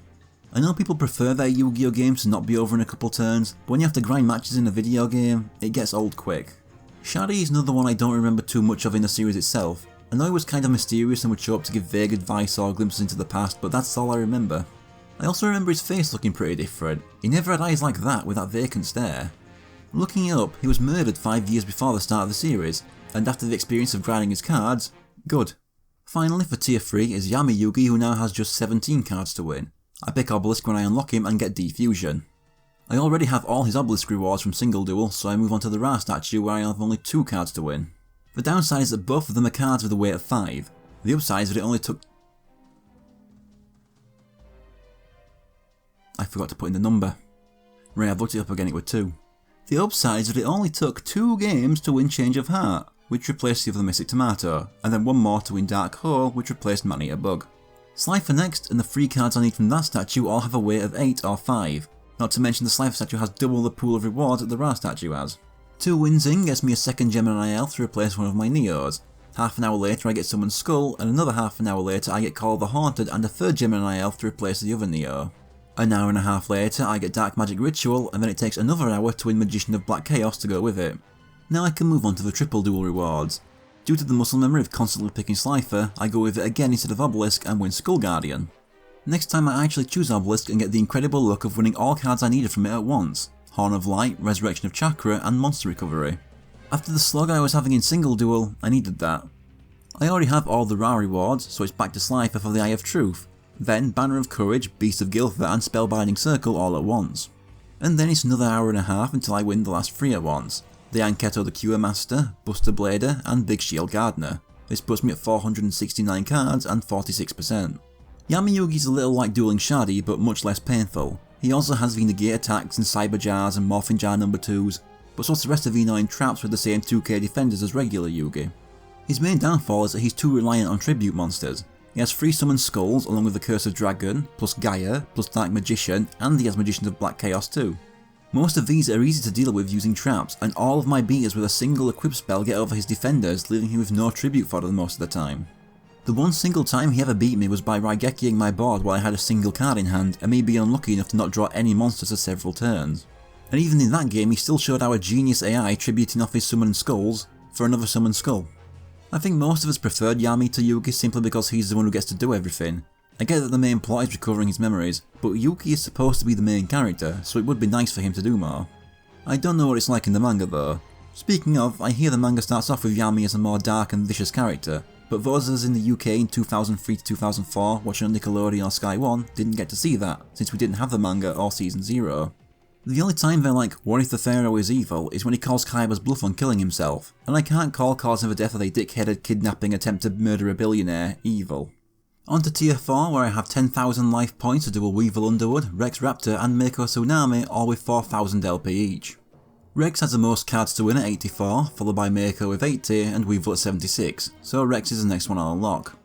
Speaker 1: I know people prefer their Yu-Gi-Oh games to not be over in a couple turns, but when you have to grind matches in a video game, it gets old quick. Shadi is another one I don't remember too much of in the series itself. I know he was kind of mysterious and would show up to give vague advice or glimpses into the past, but that's all I remember. I also remember his face looking pretty different. He never had eyes like that with that vacant stare. Looking it up, he was murdered 5 years before the start of the series, and after the experience of grinding his cards, good. Finally for tier 3 is Yami Yugi, who now has just 17 cards to win. I pick Obelisk when I unlock him and get Defusion. I already have all his Obelisk rewards from single duel, so I move on to the Ra statue where I have only 2 cards to win. The downside is that both of them are cards with a weight of 5. The upside is that it only took... I forgot to put in the number. Right, I've looked it up again, it were 2. The upside is that it only took 2 games to win Change of Heart, which replaced the other Mystic Tomato, and then 1 more to win Dark Hole, which replaced Man-Eater Bug. Slifer next, and the 3 cards I need from that statue all have a weight of 8 or 5, not to mention the Slifer statue has double the pool of rewards that the Ra statue has. 2 wins in gets me a second Gemini Elf to replace one of my Neos. Half an hour later I get Summoned Skull, and another half an hour later I get Call of the Haunted and a third Gemini Elf to replace the other Neo. An hour and a half later I get Dark Magic Ritual, and then it takes another hour to win Magician of Black Chaos to go with it. Now I can move on to the triple duel rewards. Due to the muscle memory of constantly picking Slifer, I go with it again instead of Obelisk and win Skull Guardian. Next time I actually choose Obelisk and get the incredible luck of winning all cards I needed from it at once. Horn of Light, Resurrection of Chakra and Monster Recovery. After the slog I was having in single duel, I needed that. I already have all the Ra rewards, so it's back to Slifer for the Eye of Truth. Then Banner of Courage, Beast of Giltha and Spellbinding Circle all at once. And then it's another hour and a half until I win the last 3 at once. The Anketo the Cure Master, Buster Blader and Big Shield Gardener. This puts me at 469 cards and 46%. Yami Yugi's a little like dueling Shadi but much less painful. He also has the negate attacks and cyber jars and morphing jar number 2s, but so does the rest of the annoying traps with the same 2k defenders as regular Yugi. His main downfall is that he's too reliant on tribute monsters. He has 3 summoned skulls along with the Curse of Dragon, plus Gaia, plus Dark Magician, and he has Magicians of Black Chaos too. Most of these are easy to deal with using traps, and all of my beaters with a single equip spell get over his defenders, leaving him with no tribute fodder most of the time. The one single time he ever beat me was by Raigekiing my board while I had a single card in hand and me being unlucky enough to not draw any monsters for several turns. And even in that game he still showed our genius AI tributing off his summoned skulls for another summoned skull. I think most of us preferred Yami to Yugi simply because he's the one who gets to do everything. I get that the main plot is recovering his memories, but Yugi is supposed to be the main character, so it would be nice for him to do more. I don't know what it's like in the manga though. Speaking of, I hear the manga starts off with Yami as a more dark and vicious character, but those of us in the UK in 2003 to 2004 watching on Nickelodeon or Sky One didn't get to see that, since we didn't have the manga or Season 0. The only time they're like, what if the Pharaoh is evil, is when he calls Kaiba's bluff on killing himself, and I can't call causing the death of a dick-headed kidnapping attempt to murder a billionaire evil. On to Tier 4, where I have 10,000 life points to duel Weevil Underwood, Rex Raptor and Mako Tsunami, all with 4,000 LP each. Rex has the most cards to win at 84, followed by Mako with 80 and Weevil at 76, so Rex is the next one on unlock.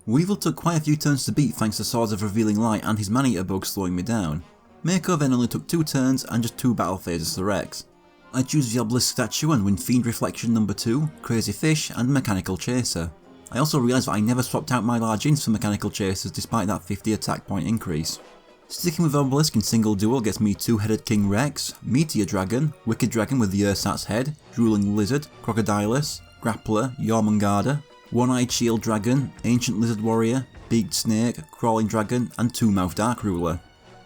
Speaker 1: Weevil took quite a few turns to beat thanks to Swords of Revealing Light and his Man-Eater bug slowing me down. Mako then only took 2 turns and just 2 battle phases to Rex. I choose the Obelisk statue and win Fiend Reflection number 2, Crazy Fish and Mechanical Chaser. I also realised that I never swapped out my large ints for Mechanical Chasers despite that 50 attack point increase. Sticking with Obelisk in single duel gets me Two-Headed King Rex, Meteor Dragon, Wicked Dragon with the Ersatz head, Drooling Lizard, Crocodilus, Grappler, Jormungandr, One-Eyed Shield Dragon, Ancient Lizard Warrior, Beaked Snake, Crawling Dragon and Two-Mouth Dark Ruler.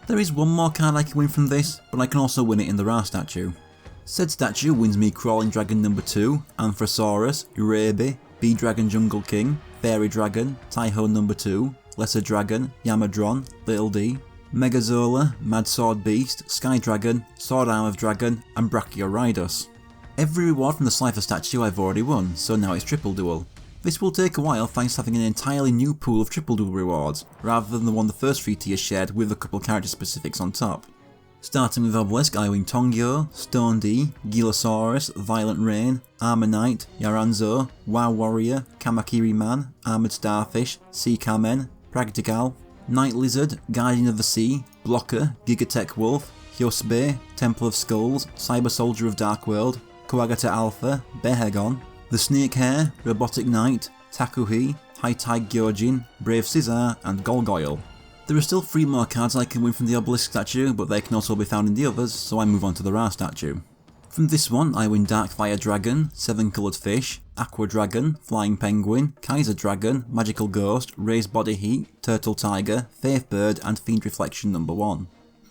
Speaker 1: There is one more card I can win from this, but I can also win it in the Ra statue. Said statue wins me Crawling Dragon number 2, Amphisaurus, Uraby, Bee-Dragon Jungle King, Fairy Dragon, Taiho number 2, Lesser Dragon, Yamadron, Little D, Megazola, Mad Sword Beast, Sky Dragon, Sword Arm of Dragon and Brachioridus. Every reward from the Slifer statue I've already won, so now it's triple duel. This will take a while thanks to having an entirely new pool of triple duel rewards, rather than the one the first 3 tiers shared with a couple character specifics on top. Starting with Obelisk, I win Tongyo, Stone D, Gilosaurus, Violent Rain, Armor Knight, Yaranzo, Wow Warrior, Kamakiri Man, Armored Starfish, Sea Kamen, Practical, Night Lizard, Guardian of the Sea, Blocker, Gigatech Wolf, Hyosbe, Temple of Skulls, Cyber Soldier of Darkworld, Kuwagata Alpha, Behegon, The Snake Hare, Robotic Knight, Takuhi, High Tide Gyojin, Brave Scizor and Golgoyle. There are still 3 more cards I can win from the Obelisk statue, but they can also be found in the others, so I move on to the Ra statue. From this one I win Darkfire Dragon, 7 Coloured Fish, Aqua Dragon, Flying Penguin, Kaiser Dragon, Magical Ghost, Raised Body Heat, Turtle Tiger, Faith Bird and Fiend Reflection number 1.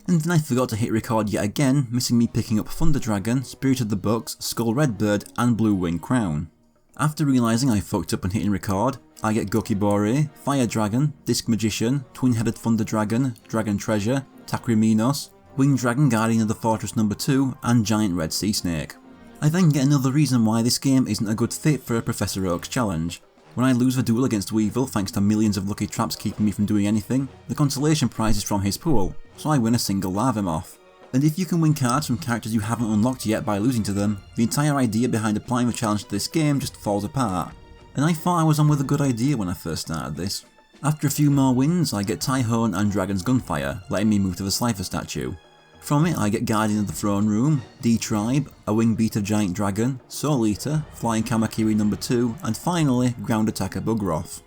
Speaker 1: And then I forgot to hit record yet again, missing me picking up Thunder Dragon, Spirit of the Bucks, Skull Redbird and Blue Wing Crown. After realising I fucked up and hitting record, I get Gokibore, Fire Dragon, Disc Magician, Twin-Headed Thunder Dragon, Dragon Treasure, Takriminos, Winged Dragon Guardian of the Fortress number 2 and Giant Red Sea Snake. I then get another reason why this game isn't a good fit for a Professor Oak's challenge. When I lose the duel against Weevil thanks to millions of lucky traps keeping me from doing anything, the consolation prize is from his pool, so I win a single Larvamoth. And if you can win cards from characters you haven't unlocked yet by losing to them, the entire idea behind applying the challenge to this game just falls apart. And I thought I was on with a good idea when I first started this. After a few more wins, I get Tyhone and Dragon's Gunfire, letting me move to the Slifer statue. From it I get Guardian of the Throne Room, D-Tribe, a Wing Beat of Giant Dragon, Soul Eater, Flying Kamakiri number 2, and finally Ground Attacker Bugroth.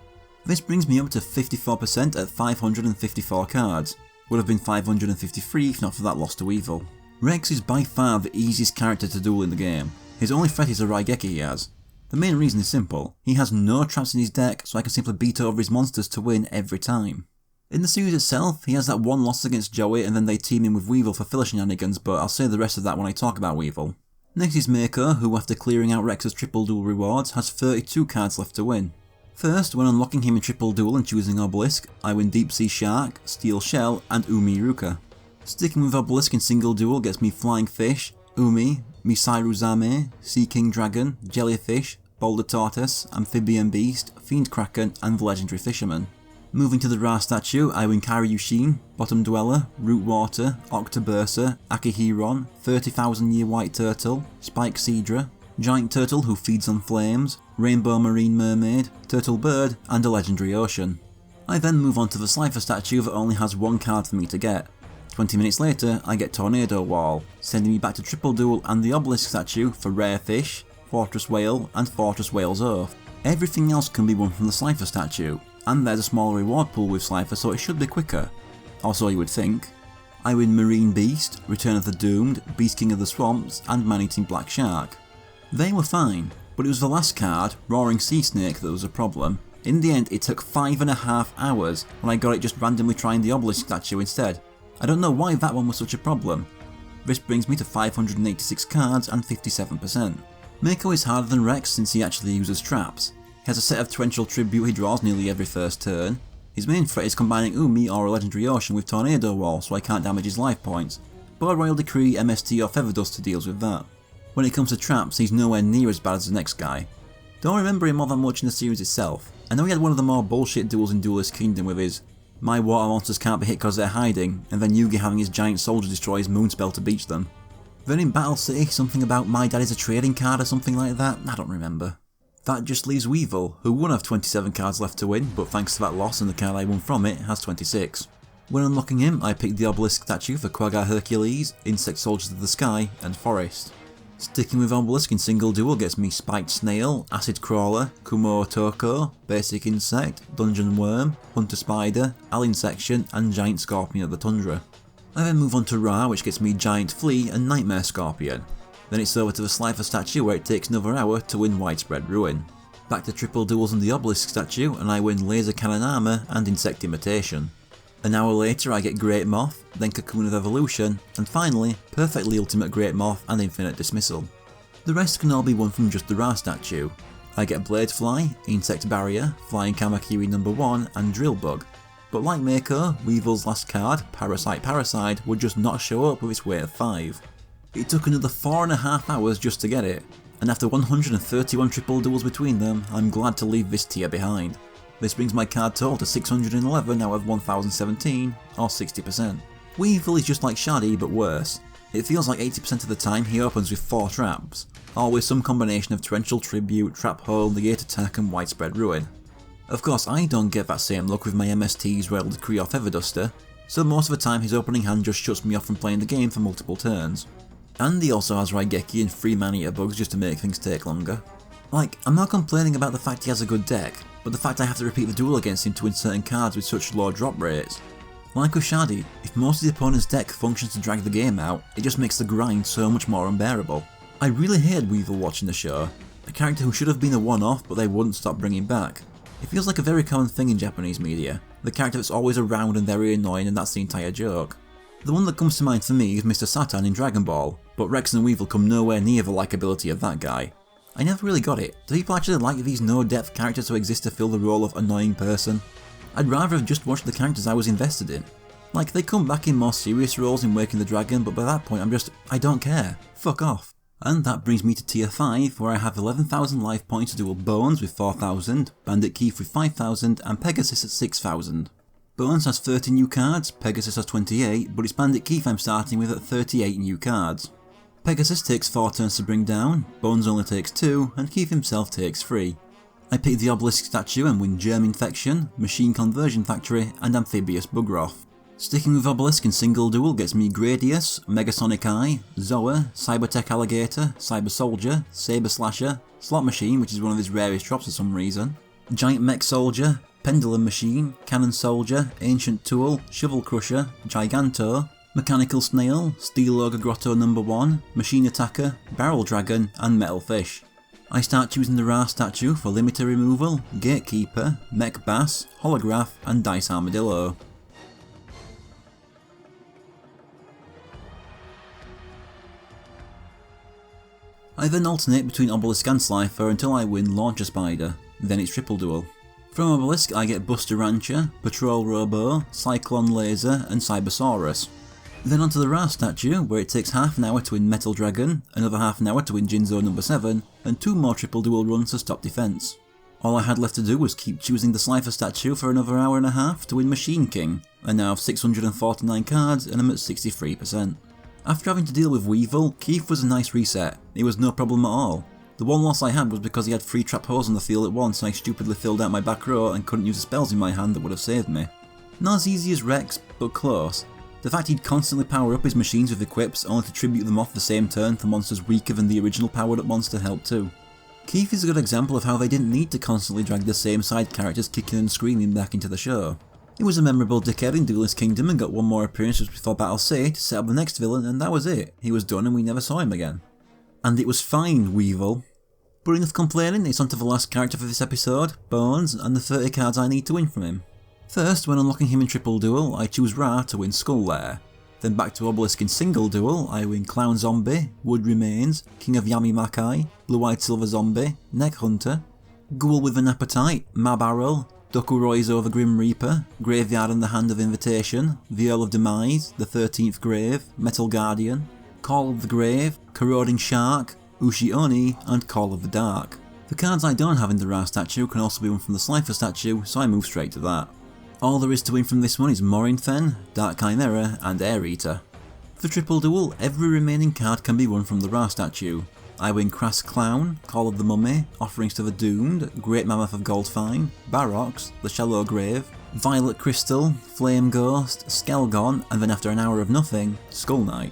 Speaker 1: This brings me up to 54% at 554 cards. Would have been 553 if not for that loss to Weevil. Rex is by far the easiest character to duel in the game. His only threat is the Raigeki he has. The main reason is simple, he has no traps in his deck so I can simply beat over his monsters to win every time. In the series itself, he has that one loss against Joey and then they team in with Weevil for filler shenanigans, but I'll say the rest of that when I talk about Weevil. Next is Mako, who after clearing out Rex's triple duel rewards has 32 cards left to win. First, when unlocking him in triple duel and choosing Obelisk, I win Deep Sea Shark, Steel Shell and Umi Ruka. Sticking with Obelisk in single duel gets me Flying Fish, Umi, Misairu Zame, Sea King Dragon, Jellyfish, Boulder Tortoise, Amphibian Beast, Fiend Kraken and the Legendary Fisherman. Moving to the Ra statue, I win Karyushin, Bottom Dweller, Root Water, Octobursa, Akihiron, 30,000 Year White Turtle, Spike Seadra, Giant Turtle who feeds on flames, Rainbow Marine Mermaid, Turtle Bird and a Legendary Ocean. I then move on to the Slifer statue that only has 1 card for me to get. 20 minutes later I get Tornado Wall, sending me back to Triple Duel and the Obelisk statue for Rare Fish, Fortress Whale and Fortress Whale's Oath. Everything else can be won from the Slifer statue, and there's a smaller reward pool with Slifer so it should be quicker. Or so you would think. I win Marine Beast, Return of the Doomed, Beast King of the Swamps and Man-Eating Black Shark. They were fine, but it was the last card, Roaring Sea Snake, that was a problem. In the end it took 5.5 hours when I got it just randomly trying the Obelisk statue instead. I don't know why that one was such a problem. This brings me to 586 cards and 57%. Mako is harder than Rex since he actually uses traps. He has a set of torrential tribute he draws nearly every first turn. His main threat is combining Umi or a Legendary Ocean with Tornado Wall so I can't damage his life points, but Royal Decree, MST or Feather Duster deals with that. When it comes to traps, he's nowhere near as bad as the next guy. Don't remember him all that much in the series itself. I know he had one of the more bullshit duels in Duelist Kingdom with his "my water monsters can't be hit cause they're hiding," and then Yugi having his giant soldier destroy his moon spell to beach them. Then in Battle City, something about "my dad is a trading card" or something like that, I don't remember. That just leaves Weevil, who won have 27 cards left to win, but thanks to that loss and the card I won from it, has 26. When unlocking him, I picked the Obelisk statue for Quagga Hercules, Insect Soldiers of the Sky, and Forest. Sticking with Obelisk in single duel gets me Spiked Snail, Acid Crawler, Kumo Otoko, Basic Insect, Dungeon Worm, Hunter Spider, Alinsection, and Giant Scorpion of the Tundra. I then move on to Ra, which gets me Giant Flea and Nightmare Scorpion. Then it's over to the Slifer statue where it takes another hour to win Widespread Ruin. Back to triple duels on the Obelisk statue and I win Laser Cannon Armor and Insect Imitation. An hour later I get Great Moth, then Cocoon of Evolution, and finally, Perfectly Ultimate Great Moth and Infinite Dismissal. The rest can all be won from just the Ra statue. I get Bladefly, Insect Barrier, Flying Kamakiri No. 1 and Drill Bug. But like Mako, Weevil's last card, Parasite, would just not show up with its weight of 5. It took another 4.5 hours just to get it, and after 131 triple duels between them, I'm glad to leave this tier behind. This brings my card total to 611 out of 1017, or 60%. Weevil is just like Shadi, but worse. It feels like 80% of the time he opens with 4 traps, all with some combination of Torrential Tribute, Trap Hole, Negate Attack and Widespread Ruin. Of course I don't get that same luck with my MSTs Royal Decree or Feather Duster, so most of the time his opening hand just shuts me off from playing the game for multiple turns. And he also has Raigeki and 3 Man-Eater bugs just to make things take longer. Like, I'm not complaining about the fact he has a good deck, but the fact I have to repeat the duel against him to win certain cards with such low drop rates. Like with Shadi, if most of the opponent's deck functions to drag the game out, it just makes the grind so much more unbearable. I really hated Weevil watching the show, a character who should have been a one-off but they wouldn't stop bringing back. It feels like a very common thing in Japanese media, the character that's always around and very annoying and that's the entire joke. The one that comes to mind for me is Mr. Satan in Dragon Ball, but Rex and Weevil come nowhere near the likability of that guy. I never really got it. Do people actually like these no-depth characters to exist to fill the role of annoying person? I'd rather have just watched the characters I was invested in. Like, they come back in more serious roles in Waking the Dragon, but by that point I don't care. Fuck off. And that brings me to tier 5, where I have 11,000 life points to duel Bones with 4,000, Bandit Keith with 5,000, and Pegasus at 6,000. Bones has 30 new cards, Pegasus has 28, but it's Bandit Keith I'm starting with at 38 new cards. Pegasus takes 4 turns to bring down, Bones only takes 2, and Keith himself takes 3. I pick the Obelisk statue and win Germ Infection, Machine Conversion Factory, and Amphibious Bugroth. Sticking with Obelisk in single duel gets me Gradius, Megasonic Eye, Zoa, Cybertech Alligator, Cyber Soldier, Saber Slasher, Slot Machine, which is one of his rarest drops for some reason, Giant Mech Soldier, Pendulum Machine, Cannon Soldier, Ancient Tool, Shovel Crusher, Giganto, Mechanical Snail, Steel Ogre Grotto No. 1, Machine Attacker, Barrel Dragon, and Metal Fish. I start choosing the Ra statue for Limiter Removal, Gatekeeper, Mech Bass, Holograph, and Dice Armadillo. I then alternate between Obelisk and Slifer until I win Launcher Spider, then it's triple duel. From Obelisk I get Buster Rancher, Patrol Robo, Cyclone Laser and Cybersaurus. Then onto the Ra statue, where it takes half an hour to win Metal Dragon, another half an hour to win Jinzo No. 7, and 2 more triple duel runs to stop defense. All I had left to do was keep choosing the Slifer statue for another hour and a half to win Machine King. I now have 649 cards and I'm at 63%. After having to deal with Weevil, Keith was a nice reset. It was no problem at all. The one loss I had was because he had 3 trap holes on the field at once and I stupidly filled out my back row and couldn't use the spells in my hand that would have saved me. Not as easy as Rex, but close. The fact he'd constantly power up his machines with equips only to tribute them off the same turn for monsters weaker than the original powered up monster helped too. Keith is a good example of how they didn't need to constantly drag the same side characters kicking and screaming back into the show. He was a memorable dickhead in Duelist Kingdom and got 1 more appearance just before Battle City to set up the next villain and that was it. He was done and we never saw him again. And it was fine, Weevil. But enough complaining, it's on to the last character for this episode, Bones, and the 30 cards I need to win from him. First, when unlocking him in triple duel, I choose Ra to win Skull Lair. Then back to Obelisk in single duel, I win Clown Zombie, Wood Remains, King of Yami Makai, Blue-Eyed Silver Zombie, Neck Hunter, Ghoul with an Appetite, Mabarrel, Dokuroi's Over Grim Reaper, Graveyard and the Hand of Invitation, the Earl of Demise, the 13th Grave, Metal Guardian, Call of the Grave, Corroding Shark, Ushi Oni, and Call of the Dark. The cards I don't have in the Ra statue can also be won from the Slifer statue, so I move straight to that. All there is to win from this one is Morinfen, Dark Chimera, and Air Eater. For the triple duel, every remaining card can be won from the Ra statue. I win Crass Clown, Call of the Mummy, Offerings to the Doomed, Great Mammoth of Goldfine, Barox, The Shallow Grave, Violet Crystal, Flame Ghost, Skelgon, and then after an hour of nothing, Skull Knight.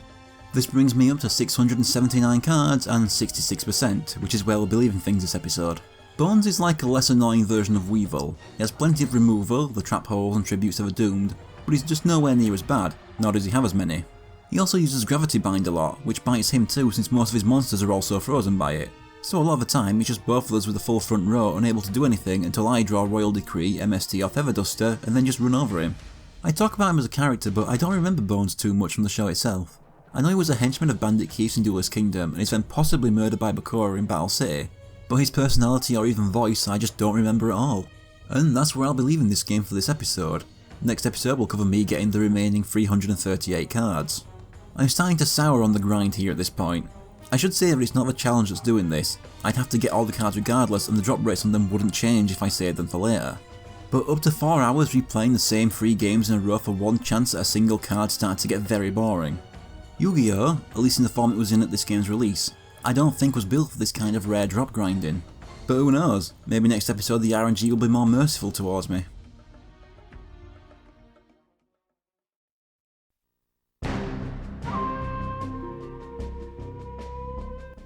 Speaker 1: This brings me up to 679 cards and 66%, which is where we'll be leaving things this episode. Bones is like a less annoying version of Weevil. He has plenty of removal, the trap holes and tributes to the Doomed, but he's just nowhere near as bad, nor does he have as many. He also uses Gravity Bind a lot, which bites him too since most of his monsters are also frozen by it. So a lot of the time he's just both of us with a full front row unable to do anything until I draw Royal Decree, MST or Feather Duster and then just run over him. I talk about him as a character but I don't remember Bones too much from the show itself. I know he was a henchman of Bandit Keith in Duelist Kingdom and is then possibly murdered by Bakura in Battle City, but his personality or even voice I just don't remember at all. And that's where I'll be leaving this game for this episode. Next episode will cover me getting the remaining 338 cards. I'm starting to sour on the grind here at this point. I should say that it's not the challenge that's doing this. I'd have to get all the cards regardless and the drop rates on them wouldn't change if I saved them for later. But up to 4 hours replaying the same 3 games in a row for one chance at a single card started to get very boring. Yu-Gi-Oh!, at least in the form it was in at this game's release, I don't think was built for this kind of rare drop grinding. But who knows, maybe next episode the RNG will be more merciful towards me.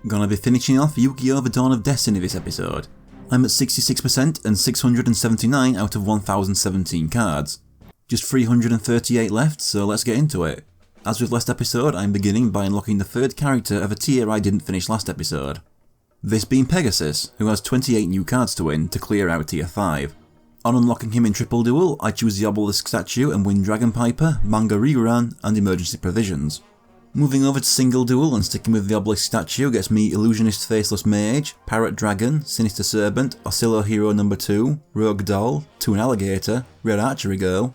Speaker 1: Gonna be finishing off Yu-Gi-Oh! The Dawn of Destiny this episode. I'm at 66% and 679 out of 1017 cards. Just 338 left, so let's get into it. As with last episode, I'm beginning by unlocking the third character of a tier I didn't finish last episode. This being Pegasus, who has 28 new cards to win to clear out tier 5. On unlocking him in triple duel, I choose the Obelisk statue and win Dragon Piper, Manga Rerun, and Emergency Provisions. Moving over to single duel and sticking with the Obelisk statue gets me Illusionist Faceless Mage, Parrot Dragon, Sinister Serpent, Oscillo Hero No. 2, Rogue Doll, Toon Alligator, Red Archery Girl.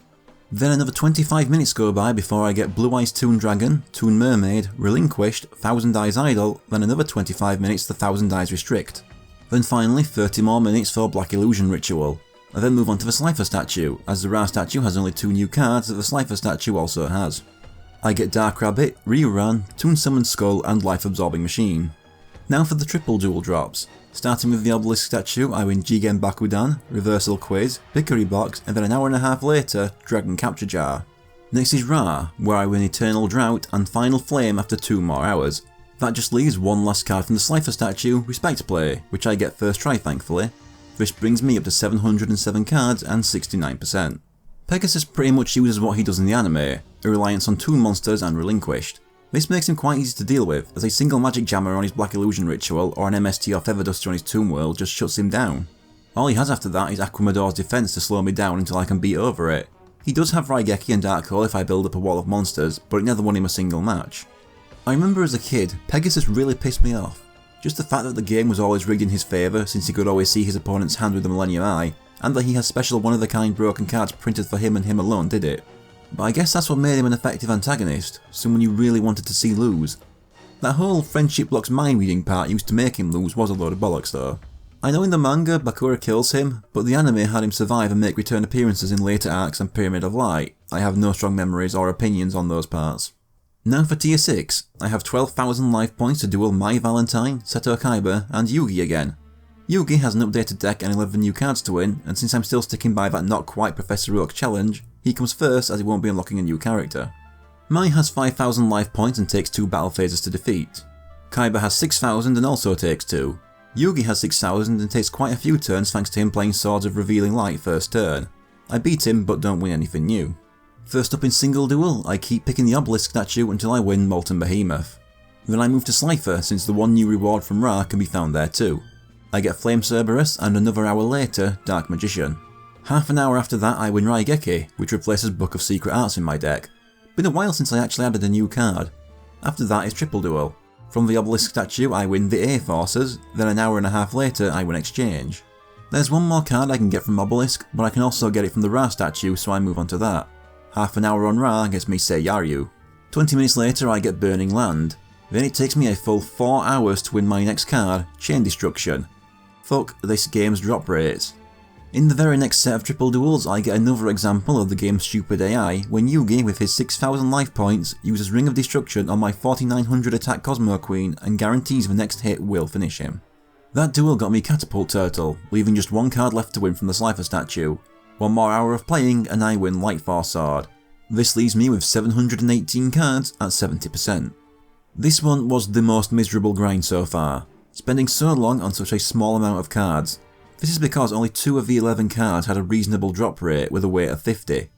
Speaker 1: Then another 25 minutes go by before I get Blue Eyes Toon Dragon, Toon Mermaid, Relinquished, Thousand Eyes Idol, then another 25 minutes to Thousand Eyes Restrict. Then finally 30 more minutes for Black Illusion Ritual. I then move on to the Slifer statue, as the Ra statue has only 2 new cards that the Slifer statue also has. I get Dark Rabbit, Rerun, Toon Summoned Skull and Life Absorbing Machine. Now for the triple duel drops. Starting with the Obelisk statue, I win Jigen Bakudan, Reversal Quiz, Pickery Box, and then an hour and a half later, Dragon Capture Jar. Next is Ra, where I win Eternal Drought and Final Flame after 2 more hours. That just leaves one last card from the Slifer statue, Respect Play, which I get first try thankfully. This brings me up to 707 cards and 69%. Pegasus pretty much uses what he does in the anime, a reliance on Toon monsters and Relinquished. This makes him quite easy to deal with, as a single Magic Jammer on his Black Illusion Ritual or an MST or Feather Duster on his Toon World just shuts him down. All he has after that is Aquamador's Defense to slow me down until I can beat over it. He does have Raigeki and Dark Hole if I build up a wall of monsters, but it never won him a single match. I remember as a kid, Pegasus really pissed me off. Just the fact that the game was always rigged in his favour since he could always see his opponent's hand with the Millennium Eye, and that he has special one-of-a-kind broken cards printed for him and him alone did it. But I guess that's what made him an effective antagonist, someone you really wanted to see lose. That whole friendship blocks mind reading part used to make him lose was a load of bollocks though. I know in the manga Bakura kills him, but the anime had him survive and make return appearances in later arcs and Pyramid of Light. I have no strong memories or opinions on those parts. Now for tier 6, I have 12,000 life points to duel My Valentine, Seto Kaiba, and Yugi again. Yugi has an updated deck and 11 new cards to win, and since I'm still sticking by that not quite Professor Oak challenge, he comes first as he won't be unlocking a new character. Mai has 5,000 life points and takes 2 battle phases to defeat. Kaiba has 6,000 and also takes 2. Yugi has 6,000 and takes quite a few turns thanks to him playing Swords of Revealing Light first turn. I beat him but don't win anything new. First up in single duel, I keep picking the Obelisk statue until I win Molten Behemoth. Then I move to Slifer since the one new reward from Ra can be found there too. I get Flame Cerberus and another hour later, Dark Magician. Half an hour after that I win Raigeki, which replaces Book of Secret Arts in my deck. Been a while since I actually added a new card. After that is Triple Duel. From the Obelisk statue I win the A-Forces, then an hour and a half later I win Exchange. There's one more card I can get from Obelisk, but I can also get it from the Ra statue, so I move on to that. Half an hour on Ra gets me Seiyaru. 20 minutes later I get Burning Land. Then it takes me a full 4 hours to win my next card, Chain Destruction. Fuck this game's drop rates. In the very next set of Triple Duels I get another example of the game's stupid AI when Yugi with his 6000 life points uses Ring of Destruction on my 4900 attack Cosmo Queen and guarantees the next hit will finish him. That duel got me Catapult Turtle, leaving just one card left to win from the Slifer statue. One more hour of playing and I win Light Force Sword. This leaves me with 718 cards at 70%. This one was the most miserable grind so far, spending so long on such a small amount of cards. This is because only 2 of the 11 cards had a reasonable drop rate with a weight of 50.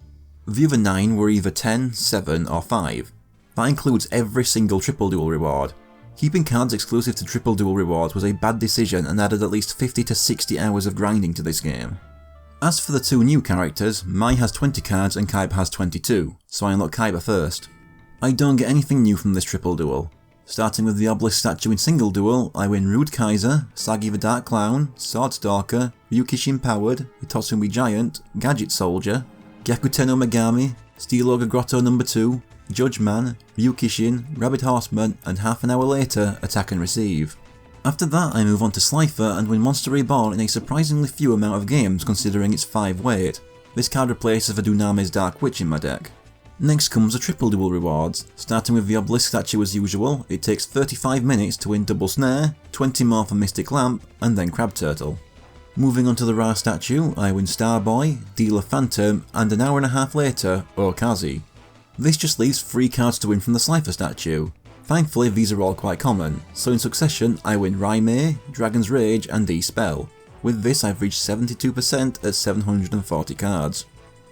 Speaker 1: The other 9 were either 10, 7 or 5. That includes every single Triple Duel reward. Keeping cards exclusive to Triple Duel rewards was a bad decision and added at least 50 to 60 hours of grinding to this game. As for the 2 new characters, Mai has 20 cards and Kaiba has 22, so I unlock Kaiba first. I don't get anything new from this Triple Duel. Starting with the Obelisk statue in Single Duel, I win Rude Kaiser, Sagi the Dark Clown, Sword Stalker, Ryukishin Powered, Hitosumi Giant, Gadget Soldier, Gyakuten no Megami, Steel Ogre Grotto No. 2, Judge Man, Ryukishin, Rabbit Horseman, and half an hour later, Attack and Receive. After that I move on to Slifer and win Monster Reborn in a surprisingly few amount of games considering its 5 weight. This card replaces the Duname's Dark Witch in my deck. Next comes the Triple Duel rewards. Starting with the Obelisk statue as usual, it takes 35 minutes to win Double Snare, 20 more for Mystic Lamp, and then Crab Turtle. Moving on to the Ra statue, I win Starboy, Dealer Phantom, and an hour and a half later, Okazi. This just leaves 3 cards to win from the Slifer statue. Thankfully these are all quite common, so in succession I win Raimei, Dragon's Rage, and E-Spell. With this I've reached 72% at 740 cards.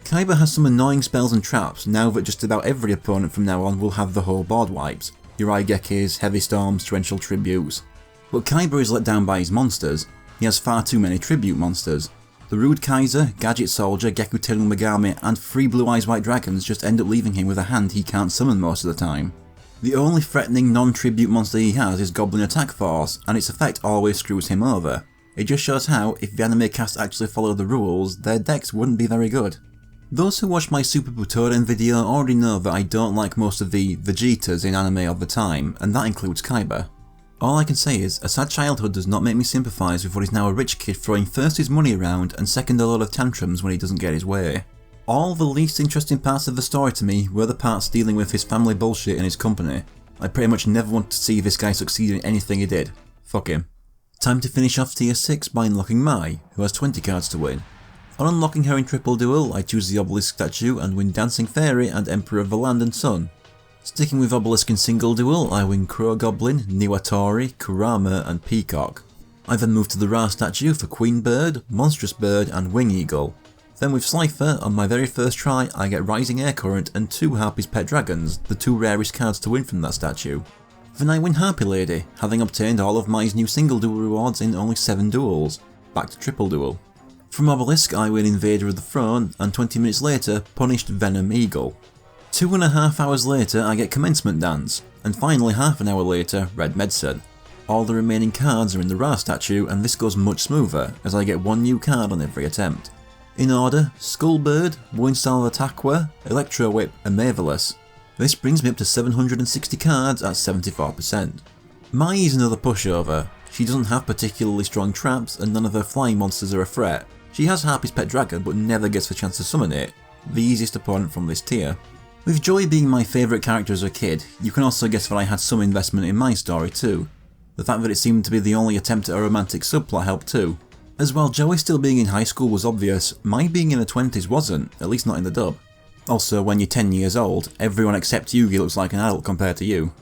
Speaker 1: Kaiba has some annoying spells and traps now that just about every opponent from now on will have the whole board wipes. Your Aigekis, Heavy Storms, Torrential Tributes. But Kaiba is let down by his monsters. He has far too many tribute monsters. The Rude Kaiser, Gadget Soldier, Gyakuten no Megami, and 3 Blue Eyes White Dragons just end up leaving him with a hand he can't summon most of the time. The only threatening non-tribute monster he has is Goblin Attack Force, and its effect always screws him over. It just shows how, if the anime cast actually followed the rules, their decks wouldn't be very good. Those who watched my Super Butoden video already know that I don't like most of the Vegetas in anime of the time, and that includes Kaiba. All I can say is, a sad childhood does not make me sympathise with what is now a rich kid throwing first his money around and second a lot of tantrums when he doesn't get his way. All the least interesting parts of the story to me were the parts dealing with his family bullshit and his company. I pretty much never wanted to see this guy succeed in anything he did. Fuck him. Time to finish off tier 6 by unlocking Mai, who has 20 cards to win. On unlocking her in Triple Duel, I choose the Obelisk statue and win Dancing Fairy and Emperor of the Land and Sun. Sticking with Obelisk in Single Duel, I win Crow Goblin, Niwatori, Kurama and Peacock. I then move to the Ra statue for Queen Bird, Monstrous Bird and Wing Eagle. Then with Slifer, on my very first try, I get Rising Air Current and 2 Harpy's Pet Dragons, the 2 rarest cards to win from that statue. Then I win Harpy Lady, having obtained all of Mai's new Single Duel rewards in only 7 duels. Back to Triple Duel. From Obelisk I win Invader of the Throne, and 20 minutes later, Punished Venom Eagle. 2.5 hours later I get Commencement Dance, and finally half an hour later, Red Medicine. All the remaining cards are in the Ra statue and this goes much smoother, as I get 1 new card on every attempt. In order, Skullbird, Moonstar Attackwa, Electro Whip and Mavelus. This brings me up to 760 cards at 74%. Mai is another pushover. She doesn't have particularly strong traps and none of her flying monsters are a threat. She has Harpy's Pet Dragon but never gets the chance to summon it, the easiest opponent from this tier. With Joy being my favourite character as a kid, you can also guess that I had some investment in my story too. The fact that it seemed to be the only attempt at a romantic subplot helped too. As well, Joey still being in high school was obvious, Mai being in her 20s wasn't, at least not in the dub. Also, when you're 10 years old, everyone except Yugi looks like an adult compared to you.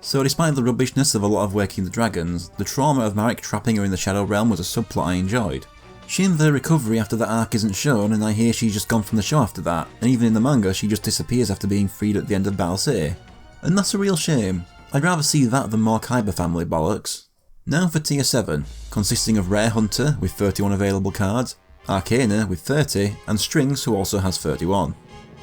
Speaker 1: So despite the rubbishness of a lot of Waking the Dragons, the trauma of Marek trapping her in the Shadow Realm was a subplot I enjoyed. Shame their recovery after that arc isn't shown, and I hear she's just gone from the show after that, and even in the manga she just disappears after being freed at the end of Battle City. And that's a real shame. I'd rather see that than more Kaiba family bollocks. Now for tier 7, consisting of Rare Hunter with 31 available cards, Arcana with 30, and Strings who also has 31.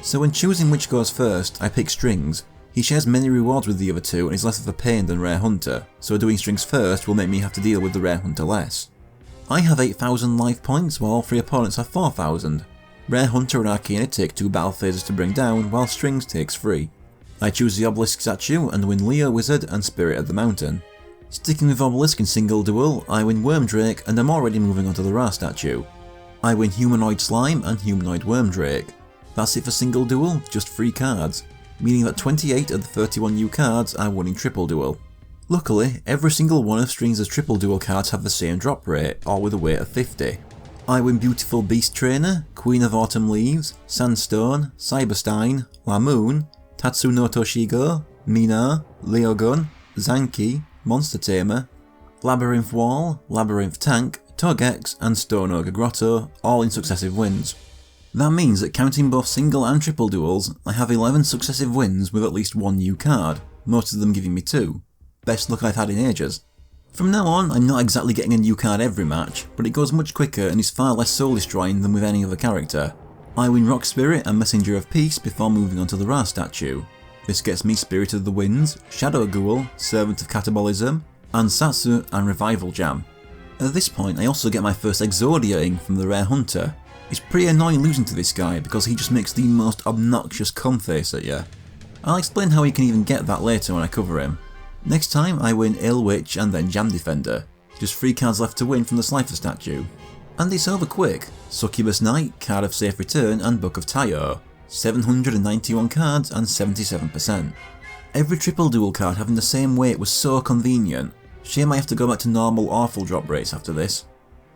Speaker 1: So when choosing which goes first, I pick Strings. He shares many rewards with the other two and is less of a pain than Rare Hunter, so doing Strings first will make me have to deal with the Rare Hunter less. I have 8,000 life points while all 3 opponents have 4,000. Rare Hunter and Arcana take 2 battle phases to bring down, while Strings takes 3. I choose the Obelisk statue and win Leo Wizard and Spirit of the Mountain. Sticking with Obelisk in single duel, I win Wormdrake and I'm already moving on to the Ra statue. I win Humanoid Slime and Humanoid Wormdrake. That's it for single duel, just 3 cards, meaning that 28 of the 31 new cards are winning triple duel. Luckily, every single one of Strings' triple duel cards have the same drop rate, all with a weight of 50. I win Beautiful Beast Trainer, Queen of Autumn Leaves, Sandstone, Cyberstein, Lamoon, Tatsuno Toshigo, Mina, Leogun, Zanki, Monster Tamer, Labyrinth Wall, Labyrinth Tank, Togex and Stone Ogre Grotto, all in successive wins. That means that counting both single and triple duels, I have 11 successive wins with at least 1 new card, most of them giving me 2. Best luck I've had in ages. From now on, I'm not exactly getting a new card every match, but it goes much quicker and is far less soul destroying than with any other character. I win Rock Spirit and Messenger of Peace before moving on to the Ra statue. This gets me Spirit of the Winds, Shadow Ghoul, Servant of Catabolism, Ansatsu and Revival Jam. At this point I also get my first Exodia ink from the Rare Hunter. It's pretty annoying losing to this guy because he just makes the most obnoxious cum face at you. I'll explain how you can even get that later when I cover him. Next time I win Ill Witch and then Jam Defender. Just 3 cards left to win from the Slifer statue. And it's over quick. Succubus Knight, Card of Safe Return and Book of Tayo. 791 cards and 77%. Every triple duel card having the same weight was so convenient. Shame I have to go back to normal awful drop rates after this.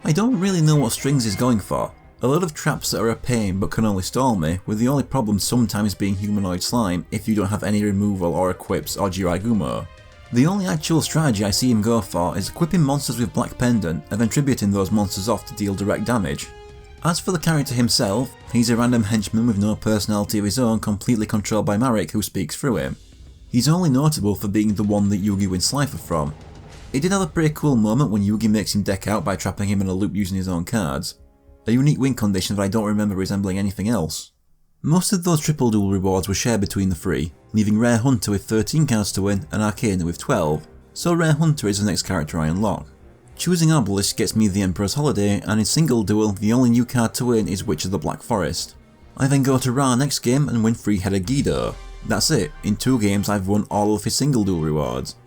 Speaker 1: I don't really know what Strings is going for. A lot of traps that are a pain but can only stall me, with the only problem sometimes being Humanoid Slime if you don't have any removal or equips or Jiraigumo. The only actual strategy I see him go for is equipping monsters with Black Pendant and then tributing those monsters off to deal direct damage. As for the character himself, he's a random henchman with no personality of his own completely controlled by Marik who speaks through him. He's only notable for being the one that Yugi wins Slifer from. It did have a pretty cool moment when Yugi makes him deck out by trapping him in a loop using his own cards. A unique win condition that I don't remember resembling anything else. Most of those triple duel rewards were shared between the 3, leaving Rare Hunter with 13 cards to win and Arcana with 12, so Rare Hunter is the next character I unlock. Choosing Obelisk gets me the Emperor's Holiday, and in single duel the only new card to win is Witch of the Black Forest. I then go to Ra next game and win 3-headed Guido. That's it, in 2 games I've won all of his single duel rewards.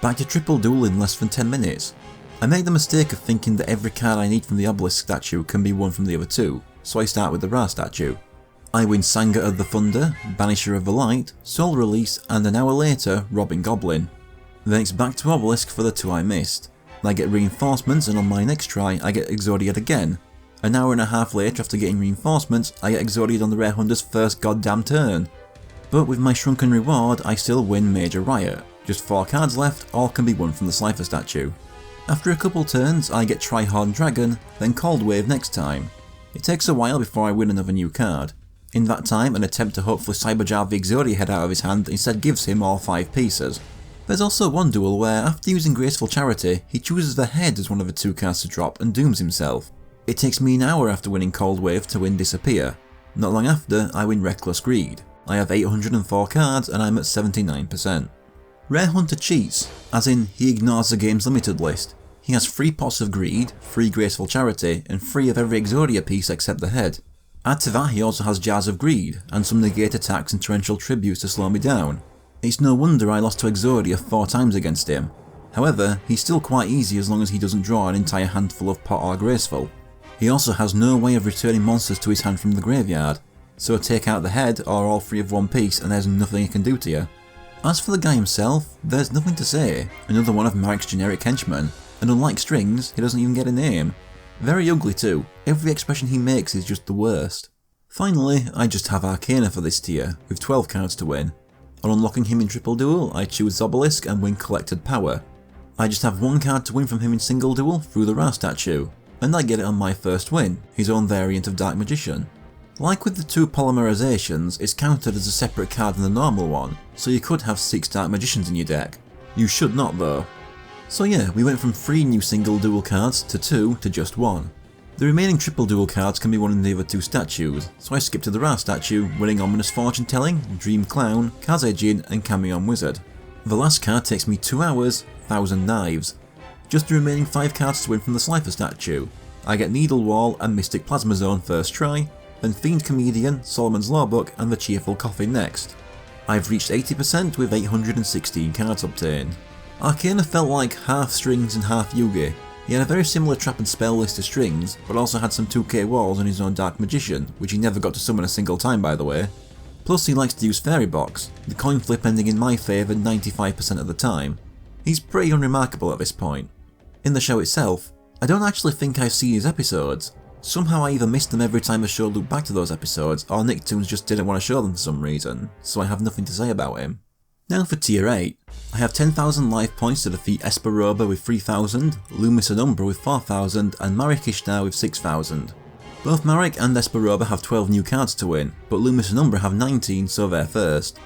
Speaker 1: Back to triple duel in less than 10 minutes. I make the mistake of thinking that every card I need from the Obelisk statue can be won from the other 2, so I start with the Ra statue. I win Sanga of the Thunder, Banisher of the Light, Soul Release and an hour later Robbing Goblin. Then it's back to Obelisk for the 2 I missed. I get reinforcements and on my next try I get Exodiad again. An hour and a half later after getting reinforcements I get Exodiad on the Rare Hunter's first goddamn turn. But with my shrunken reward I still win Major Riot. Just 4 cards left, all can be won from the Slifer statue. After a couple turns I get Trihorn Dragon, then Cold Wave next time. It takes a while before I win another new card. In that time, an attempt to hopefully Cyberjar the Exodia head out of his hand instead gives him all 5 pieces. There's also one duel where, after using Graceful Charity, he chooses the head as one of the 2 cards to drop and dooms himself. It takes me an hour after winning Cold Wave to win Disappear. Not long after, I win Reckless Greed. I have 804 cards and I'm at 79%. Rare Hunter cheats, as in he ignores the game's limited list. He has 3 pots of Greed, 3 Graceful Charity, and 3 of every Exodia piece except the head. Add to that he also has Jars of Greed, and some negate attacks and torrential tributes to slow me down. It's no wonder I lost to Exodia 4 times against him. However, he's still quite easy as long as he doesn't draw an entire handful of pot or graceful. He also has no way of returning monsters to his hand from the graveyard, so take out the head or all 3 of one piece and there's nothing he can do to you. As for the guy himself, there's nothing to say, another one of Marik's generic henchmen, and unlike Strings, he doesn't even get a name. Very ugly too, every expression he makes is just the worst. Finally, I just have Arcana for this tier, with 12 cards to win. On unlocking him in triple duel, I choose Obelisk and win Collected Power. I just have 1 card to win from him in single duel through the Ra statue, and I get it on my first win, his own variant of Dark Magician. Like with the 2 polymerizations, it's counted as a separate card than the normal one, so you could have 6 Dark Magicians in your deck. You should not though. So yeah, we went from 3 new single duel cards to 2 to just 1. The remaining triple duel cards can be won in the other two statues, so I skip to the Ra statue, winning Ominous Fortune Telling, Dream Clown, Kaze Jin and Camion Wizard. The last card takes me 2 hours, 1000 Knives. Just the remaining 5 cards to win from the Slifer statue. I get Needle Wall and Mystic Plasma Zone first try, then Fiend Comedian, Solomon's Lawbook and the Cheerful Coffin next. I've reached 80% with 816 cards obtained. Arcana felt like half Strings and half Yugi. He had a very similar trap and spell list to Strings, but also had some 2k walls and his own Dark Magician, which he never got to summon a single time by the way. Plus he likes to use Fairy Box, the coin flip ending in my favour 95% of the time. He's pretty unremarkable at this point. In the show itself, I don't actually think I've seen his episodes. Somehow I either missed them every time the show looped back to those episodes, or Nicktoons just didn't want to show them for some reason, so I have nothing to say about him. Now for tier 8, I have 10,000 life points to defeat Esper Roba with 3,000, Loomis and Umbra with 4,000 and Marek Ishtar with 6,000. Both Marek and Esper Roba have 12 new cards to win, but Loomis and Umbra have 19 so they're first.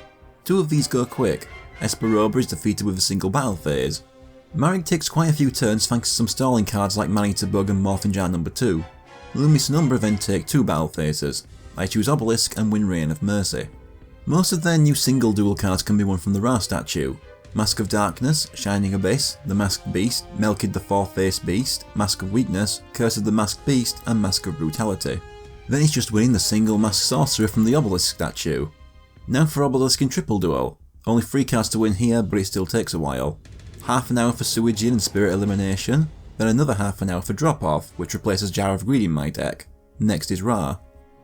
Speaker 1: 2 of these go quick. Esper Roba is defeated with a single battle phase. Marek takes quite a few turns thanks to some stalling cards like Maneater Bug and Morphin Jar No. 2. Loomis and Umbra then take 2 battle phases. I choose Obelisk and win Reign of Mercy. Most of their new single duel cards can be won from the Ra statue. Mask of Darkness, Shining Abyss, the Masked Beast, Melkid the Four-Faced Beast, Mask of Weakness, Curse of the Masked Beast and Mask of Brutality. Then it's just winning the single Masked Sorcerer from the Obelisk statue. Now for Obelisk in Triple Duel. Only 3 cards to win here, but it still takes a while. Half an hour for Suijin and Spirit Elimination, then another half an hour for Drop Off, which replaces Jar of Greed in my deck. Next is Ra.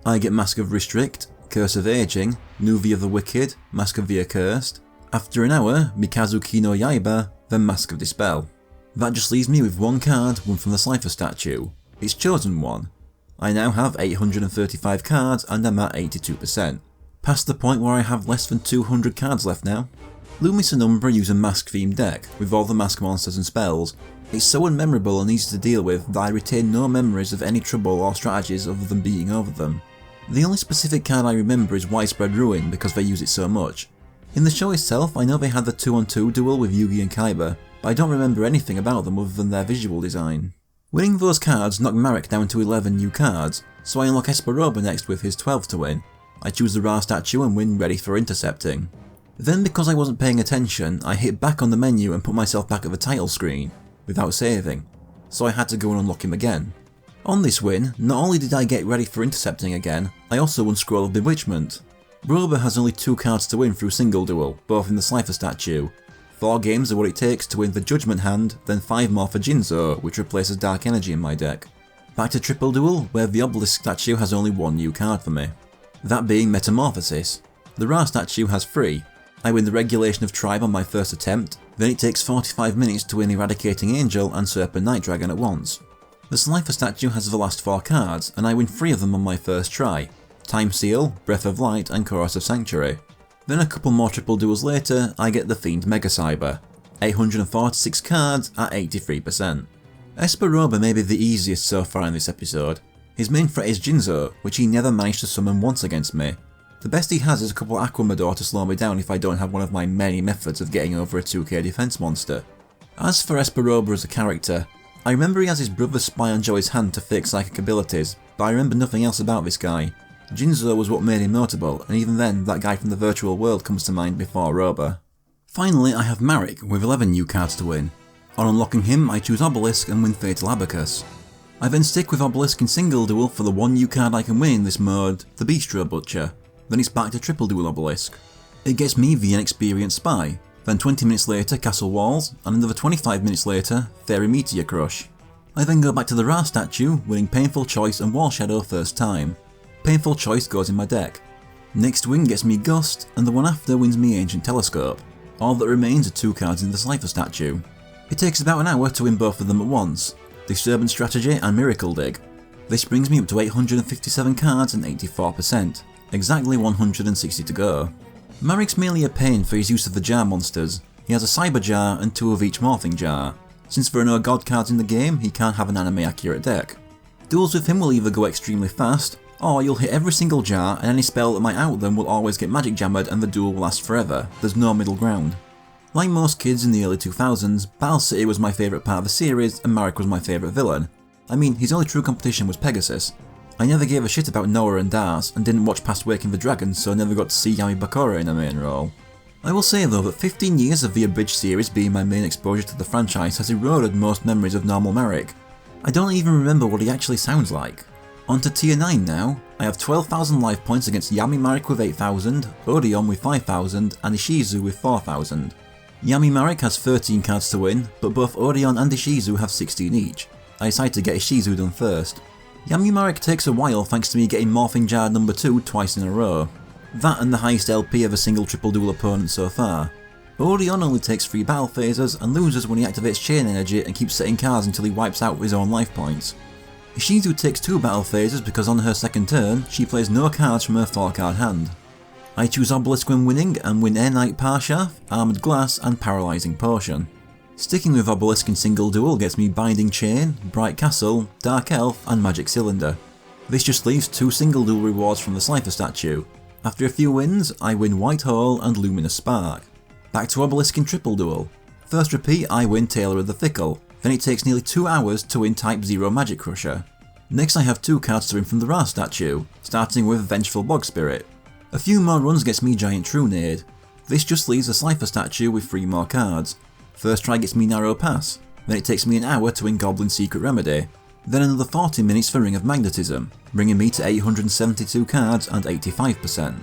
Speaker 1: I get Mask of Restrict, Curse of Aging, Nuvi of the Wicked, Mask of the Accursed. After an hour, Mikazuki no Yaiba, then Mask of Dispel. That just leaves me with 1 card, one from the Slifer statue. It's Chosen One. I now have 835 cards and I'm at 82%. Past the point where I have less than 200 cards left now. Loomis and Umbra use a mask themed deck, with all the mask monsters and spells. It's so unmemorable and easy to deal with that I retain no memories of any trouble or strategies other than beating over them. The only specific card I remember is Widespread Ruin because they use it so much. In the show itself, I know they had the 2-on-2 duel with Yugi and Kaiba, but I don't remember anything about them other than their visual design. Winning those cards knocked Marek down to 11 new cards, so I unlock Esper Roba next with his 12 to win. I choose the Ra statue and win Ready for Intercepting. Then because I wasn't paying attention, I hit back on the menu and put myself back at the title screen, without saving, so I had to go and unlock him again. On this win, not only did I get Ready for Intercepting again, I also won Scroll of Bewitchment. Roba has only 2 cards to win through single duel, both in the Slifer statue. 4 games are what it takes to win the Judgment Hand, then 5 more for Jinzo, which replaces Dark Energy in my deck. Back to Triple Duel, where the Obelisk statue has only 1 new card for me. That being Metamorphosis. The Ra statue has 3. I win the Regulation of Tribe on my first attempt, then it takes 45 minutes to win Eradicating Angel and Serpent Night Dragon at once. The Slifer statue has the last 4 cards, and I win 3 of them on my first try. Time Seal, Breath of Light and Chorus of Sanctuary. Then a couple more triple duels later, I get the Fiend Mega Cyber. 846 cards at 83%. Esper Roba may be the easiest so far in this episode. His main threat is Jinzo, which he never managed to summon once against me. The best he has is a couple Aquamador to slow me down if I don't have one of my many methods of getting over a 2k defense monster. As for Esper Roba as a character, I remember he has his brother spy on Joey's hand to fake psychic abilities, but I remember nothing else about this guy. Jinzo was what made him notable, and even then that guy from the virtual world comes to mind before Roba. Finally I have Marek with 11 new cards to win. On unlocking him I choose Obelisk and win Fatal Abacus. I then stick with Obelisk in single duel for the 1 new card I can win in this mode, the Bistro Butcher. Then it's back to triple duel Obelisk. It gets me the Inexperienced Spy, then 20 minutes later Castle Walls, and another 25 minutes later Fairy Meteor Crush. I then go back to the Ra statue, winning Painful Choice and Wall Shadow first time. Painful Choice goes in my deck. Next win gets me Gust, and the one after wins me Ancient Telescope. All that remains are 2 cards in the Slifer statue. It takes about an hour to win both of them at once, Disturbance Strategy and Miracle Dig. This brings me up to 857 cards and 84%, exactly 160 to go. Marek's mainly a pain for his use of the jar monsters. He has a Cyber Jar and 2 of each Morphing Jar. Since there are no god cards in the game, he can't have an anime accurate deck. Duels with him will either go extremely fast, or you'll hit every single jar and any spell that might out them will always get magic jammered and the duel will last forever. There's no middle ground. Like most kids in the early 2000s, Battle City was my favourite part of the series and Marek was my favourite villain. I mean, his only true competition was Pegasus. I never gave a shit about Noah and Dars, and didn't watch past Waking the Dragon, so I never got to see Yami Bakura in a main role. I will say though that 15 years of the Abridged series being my main exposure to the franchise has eroded most memories of normal Marik. I don't even remember what he actually sounds like. On to tier 9 now. I have 12,000 life points against Yami Marik with 8,000, Odeon with 5,000 and Ishizu with 4,000. Yami Marik has 13 cards to win, but both Odeon and Ishizu have 16 each. I decided to get Ishizu done first. Yami Marik takes a while thanks to me getting Morphing Jar number 2 twice in a row. That and the highest LP of a single triple duel opponent so far. Odeon only takes 3 battle phases and loses when he activates Chain Energy and keeps setting cards until he wipes out his own life points. Ishizu takes 2 battle phases because on her second turn, she plays no cards from her 4 card hand. I choose Obelisk when winning and win Air Knight Parshath, Armoured Glass and Paralysing Potion. Sticking with Obelisk in single duel gets me Binding Chain, Bright Castle, Dark Elf and Magic Cylinder. This just leaves 2 single duel rewards from the Slifer statue. After a few wins, I win White Hole and Luminous Spark. Back to Obelisk in triple duel. First repeat I win Tailor of the Fickle, then it takes nearly 2 hours to win Type 0 Magic Crusher. Next I have 2 cards to win from the Ra statue, starting with Vengeful Bog Spirit. A few more runs gets me Giant Trunade. This just leaves the Slifer statue with 3 more cards. First try gets me Narrow Pass, then it takes me an hour to win Goblin Secret Remedy, then another 40 minutes for Ring of Magnetism, bringing me to 872 cards and 85%.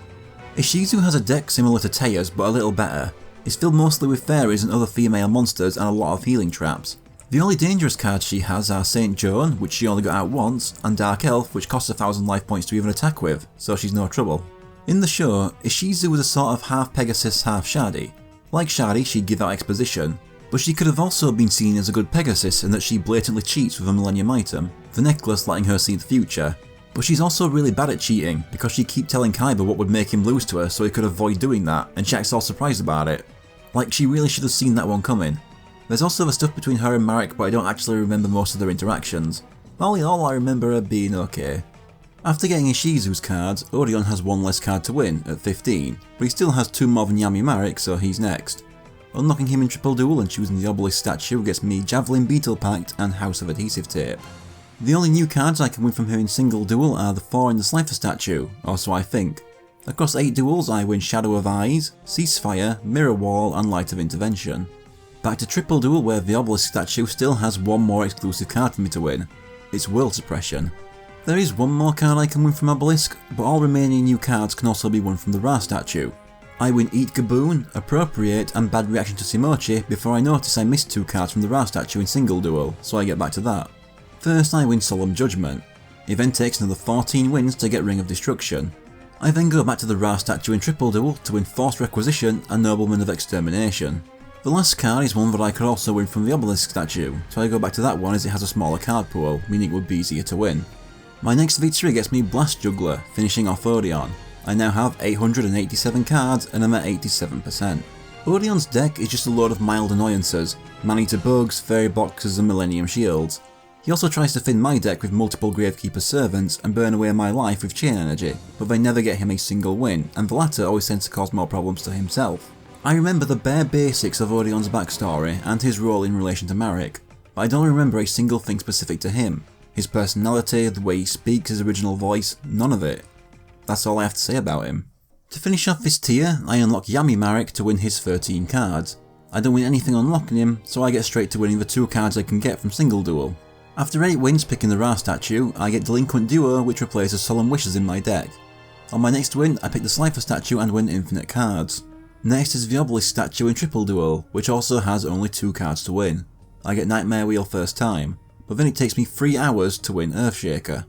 Speaker 1: Ishizu has a deck similar to Teia's but a little better. It's filled mostly with fairies and other female monsters and a lot of healing traps. The only dangerous cards she has are Saint Joan, which she only got out once, and Dark Elf, which costs 1,000 life points to even attack with, so she's no trouble. In the show, Ishizu was a sort of half Pegasus, half Shadi. Like Shadi, she'd give out exposition, but she could have also been seen as a good Pegasus in that she blatantly cheats with a Millennium item, the necklace letting her see the future. But she's also really bad at cheating, because she'd keep telling Kaiba what would make him lose to her so he could avoid doing that, and she acts all surprised about it. Like she really should have seen that one coming. There's also the stuff between her and Marik, but I don't actually remember most of their interactions. All in all, I remember her being okay. After getting Ishizu's cards, Odeon has 1 less card to win, at 15, but he still has 2 more than Yami Marik, so he's next. Unlocking him in triple duel and choosing the Obelisk statue gets me Javelin Beetle Pact and House of Adhesive Tape. The only new cards I can win from her in single duel are the 4 in the Slifer statue, or so I think. Across 8 duels I win Shadow of Eyes, Ceasefire, Mirror Wall and Light of Intervention. Back to triple duel where the Obelisk statue still has 1 more exclusive card for me to win. It's World Suppression. There is 1 more card I can win from Obelisk, but all remaining new cards can also be won from the Ra statue. I win Eat Gaboon, Appropriate and Bad Reaction to Simochi before I notice I missed 2 cards from the Ra statue in single duel, so I get back to that. First I win Solemn Judgment. It then takes another 14 wins to get Ring of Destruction. I then go back to the Ra statue in triple duel to win Forced Requisition and Nobleman of Extermination. The last card is one that I could also win from the Obelisk statue, so I go back to that one as it has a smaller card pool, meaning it would be easier to win. My next victory gets me Blast Juggler, finishing off Odeon. I now have 887 cards and I'm at 87%. Odeon's deck is just a load of mild annoyances, Man-Eater Bugs, Fairy Boxes and Millennium Shields. He also tries to thin my deck with multiple Gravekeeper Servants and burn away my life with Chain Energy, but they never get him a single win, and the latter always tends to cause more problems to himself. I remember the bare basics of Odeon's backstory and his role in relation to Marik, but I don't remember a single thing specific to him. His personality, the way he speaks, his original voice, none of it. That's all I have to say about him. To finish off this tier, I unlock Yami Marik to win his 13 cards. I don't win anything unlocking him, so I get straight to winning the 2 cards I can get from single duel. After 8 wins picking the Ra statue, I get Delinquent Duo which replaces Solemn Wishes in my deck. On my next win, I pick the Slifer statue and win infinite cards. Next is the Obelisk statue in triple duel, which also has only 2 cards to win. I get Nightmare Wheel first time, but then it takes me 3 hours to win Earthshaker.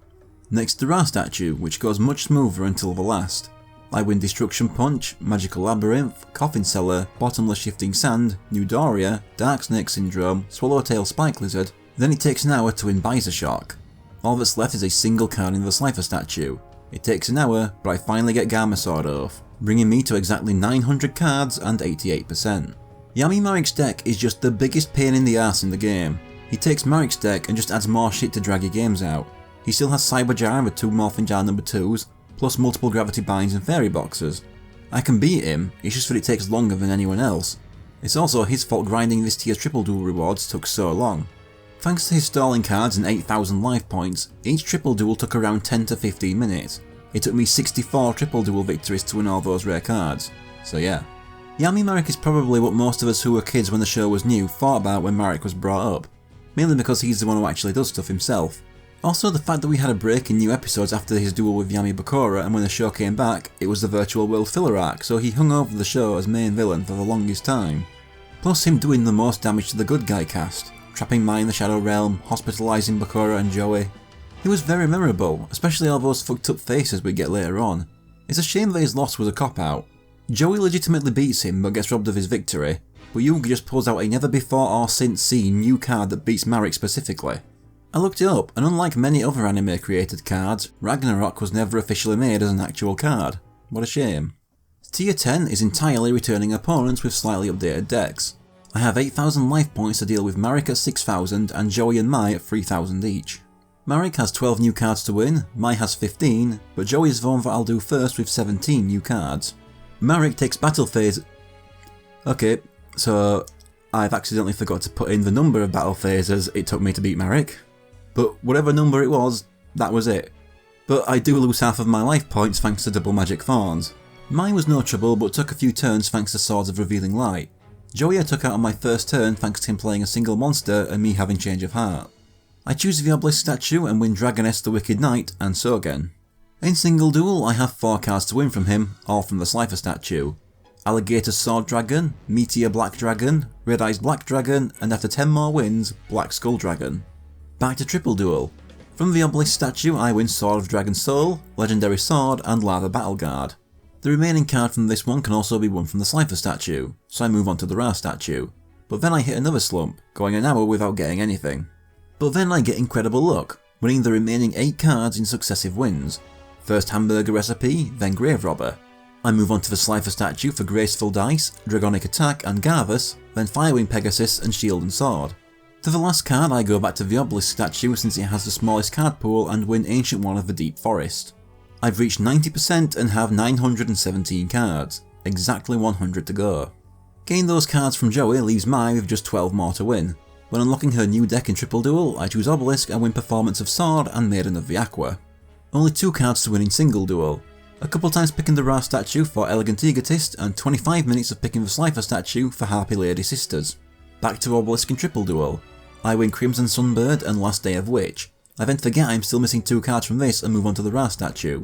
Speaker 1: Next the Ra statue, which goes much smoother until the last. I win Destruction Punch, Magical Labyrinth, Coffin Cellar, Bottomless Shifting Sand, New Doria, Dark Snake Syndrome, Swallowtail Spike Lizard, then it takes an hour to win Visor Shock. All that's left is a single card in the Slifer statue. It takes an hour, but I finally get Garma Sword Oath, bringing me to exactly 900 cards and 88%. Yami Marik's deck is just the biggest pain in the ass in the game. He takes Marik's deck and just adds more shit to drag your games out. He still has Cyber Jar with 2 Morphing Jar number 2s, plus multiple Gravity Binds and Fairy Boxes. I can beat him, it's just that it takes longer than anyone else. It's also his fault grinding this tier's triple duel rewards took so long. Thanks to his stalling cards and 8,000 life points, each triple duel took around 10 to 15 minutes. It took me 64 triple duel victories to win all those rare cards. So yeah. Yami Marik is probably what most of us who were kids when the show was new thought about when Marik was brought up, mainly because he's the one who actually does stuff himself. Also, the fact that we had a break in new episodes after his duel with Yami Bakura, and when the show came back, it was the Virtual World filler arc, so he hung over the show as main villain for the longest time. Plus him doing the most damage to the good guy cast, trapping Mai in the Shadow Realm, hospitalising Bakura and Joey. He was very memorable, especially all those fucked up faces we get later on. It's a shame that his loss was a cop-out. Joey legitimately beats him but gets robbed of his victory, but Yugi just pulls out a never before or since seen new card that beats Marik specifically. I looked it up, and unlike many other anime created cards, Ragnarok was never officially made as an actual card. What a shame. Tier 10 is entirely returning opponents with slightly updated decks. I have 8,000 life points to deal with Marik at 6,000 and Joey and Mai at 3,000 each. Marik has 12 new cards to win, Mai has 15, but Joey is the one that I'll do first with 17 new cards. Marik takes battle phase. Okay, so I've accidentally forgot to put in the number of battle phases it took me to beat Marik. But whatever number it was, that was it. But I do lose half of my life points thanks to double magic thorns. Mine was no trouble but took a few turns thanks to Swords of Revealing Light. Joey I took out on my first turn thanks to him playing a single monster and me having change of heart. I choose the Obelisk statue and win Dragoness the Wicked Knight and so again. In single duel I have 4 cards to win from him, all from the Slifer statue. Alligator Sword Dragon, Meteor Black Dragon, Red Eyes Black Dragon, and after 10 more wins, Black Skull Dragon. Back to triple duel. From the Obelisk statue I win Sword of Dragon Soul, Legendary Sword and Lava Battle Guard. The remaining card from this one can also be won from the Slifer statue, so I move on to the Ra statue. But then I hit another slump, going an hour without getting anything. But then I get incredible luck, winning the remaining 8 cards in successive wins. First Hamburger Recipe, then Grave Robber. I move on to the Slifer statue for Graceful Dice, Dragonic Attack and Garvus, then Firewing Pegasus and Shield and Sword. For the last card I go back to the Obelisk statue since it has the smallest card pool and win Ancient One of the Deep Forest. I've reached 90% and have 917 cards, exactly 100 to go. Getting those cards from Joey leaves Mai with just 12 more to win. When unlocking her new deck in triple duel, I choose Obelisk and win Performance of Sword and Maiden of the Aqua. Only 2 cards to win in single duel. A couple times picking the Ra statue for Elegant Egotist and 25 minutes of picking the Slifer statue for Harpy Lady Sisters. Back to Obelisk in triple duel. I win Crimson Sunbird and Last Day of Witch. I then forget I'm still missing 2 cards from this and move on to the Ra statue.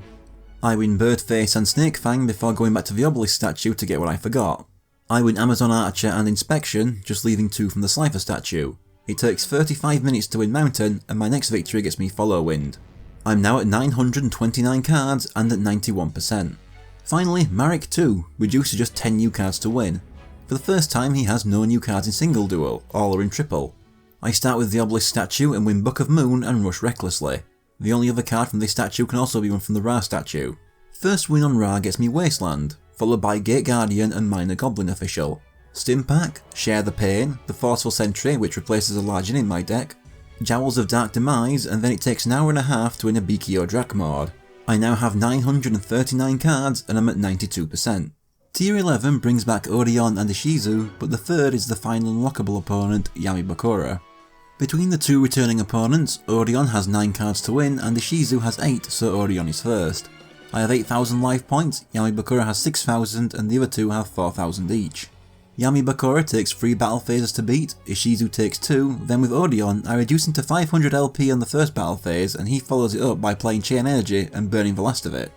Speaker 1: I win Birdface and Snakefang before going back to the Obelisk statue to get what I forgot. I win Amazon Archer and Inspection, just leaving 2 from the Slifer statue. It takes 35 minutes to win Mountain and my next victory gets me Follow Wind. I'm now at 929 cards and at 91%. Finally, Marik 2, reduced to just 10 new cards to win. For the first time he has no new cards in single duel, all are in triple. I start with the Obelisk statue and win Book of Moon and Rush Recklessly. The only other card from this statue can also be won from the Ra statue. First win on Ra gets me Wasteland, followed by Gate Guardian and Minor Goblin Official. Stimpak, Share the Pain, the Forceful Sentry which replaces a large inn in my deck, Jowls of Dark Demise, and then it takes an hour and a half to win a Bikio Drakmord. I now have 939 cards and I'm at 92%. Tier 11 brings back Odeon and Ishizu, but the third is the final unlockable opponent, Yami Bakura. Between the 2 returning opponents, Odeon has 9 cards to win and Ishizu has 8, so Odeon is first. I have 8,000 life points, Yami Bakura has 6,000 and the other 2 have 4,000 each. Yami Bakura takes 3 battle phases to beat, Ishizu takes 2, then with Odeon I reduce him to 500 LP on the first battle phase and he follows it up by playing Chain Energy and burning the last of it.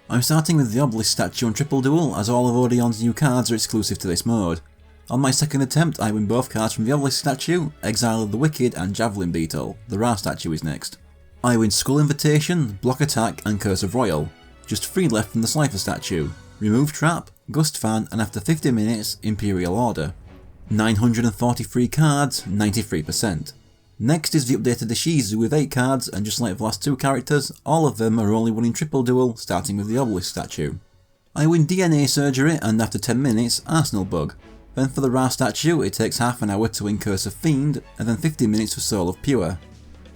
Speaker 1: I'm starting with the Obelisk statue on triple duel as all of Odeon's new cards are exclusive to this mode. On my second attempt I win both cards from the Obelisk statue, Exile of the Wicked and Javelin Beetle. The Ra statue is next. I win Skull Invitation, Block Attack and Curse of Royal. Just 3 left from the Slifer statue. Remove Trap, Gust Fan and after 50 minutes, Imperial Order. 943 cards, 93%. Next is the updated Ishizu with 8 cards and just like the last 2 characters, all of them are only won in triple duel, starting with the Obelisk statue. I win DNA Surgery and after 10 minutes, Arsenal Bug. Then for the Ra statue it takes half an hour to win Curse of Fiend and then 50 minutes for Soul of Pure.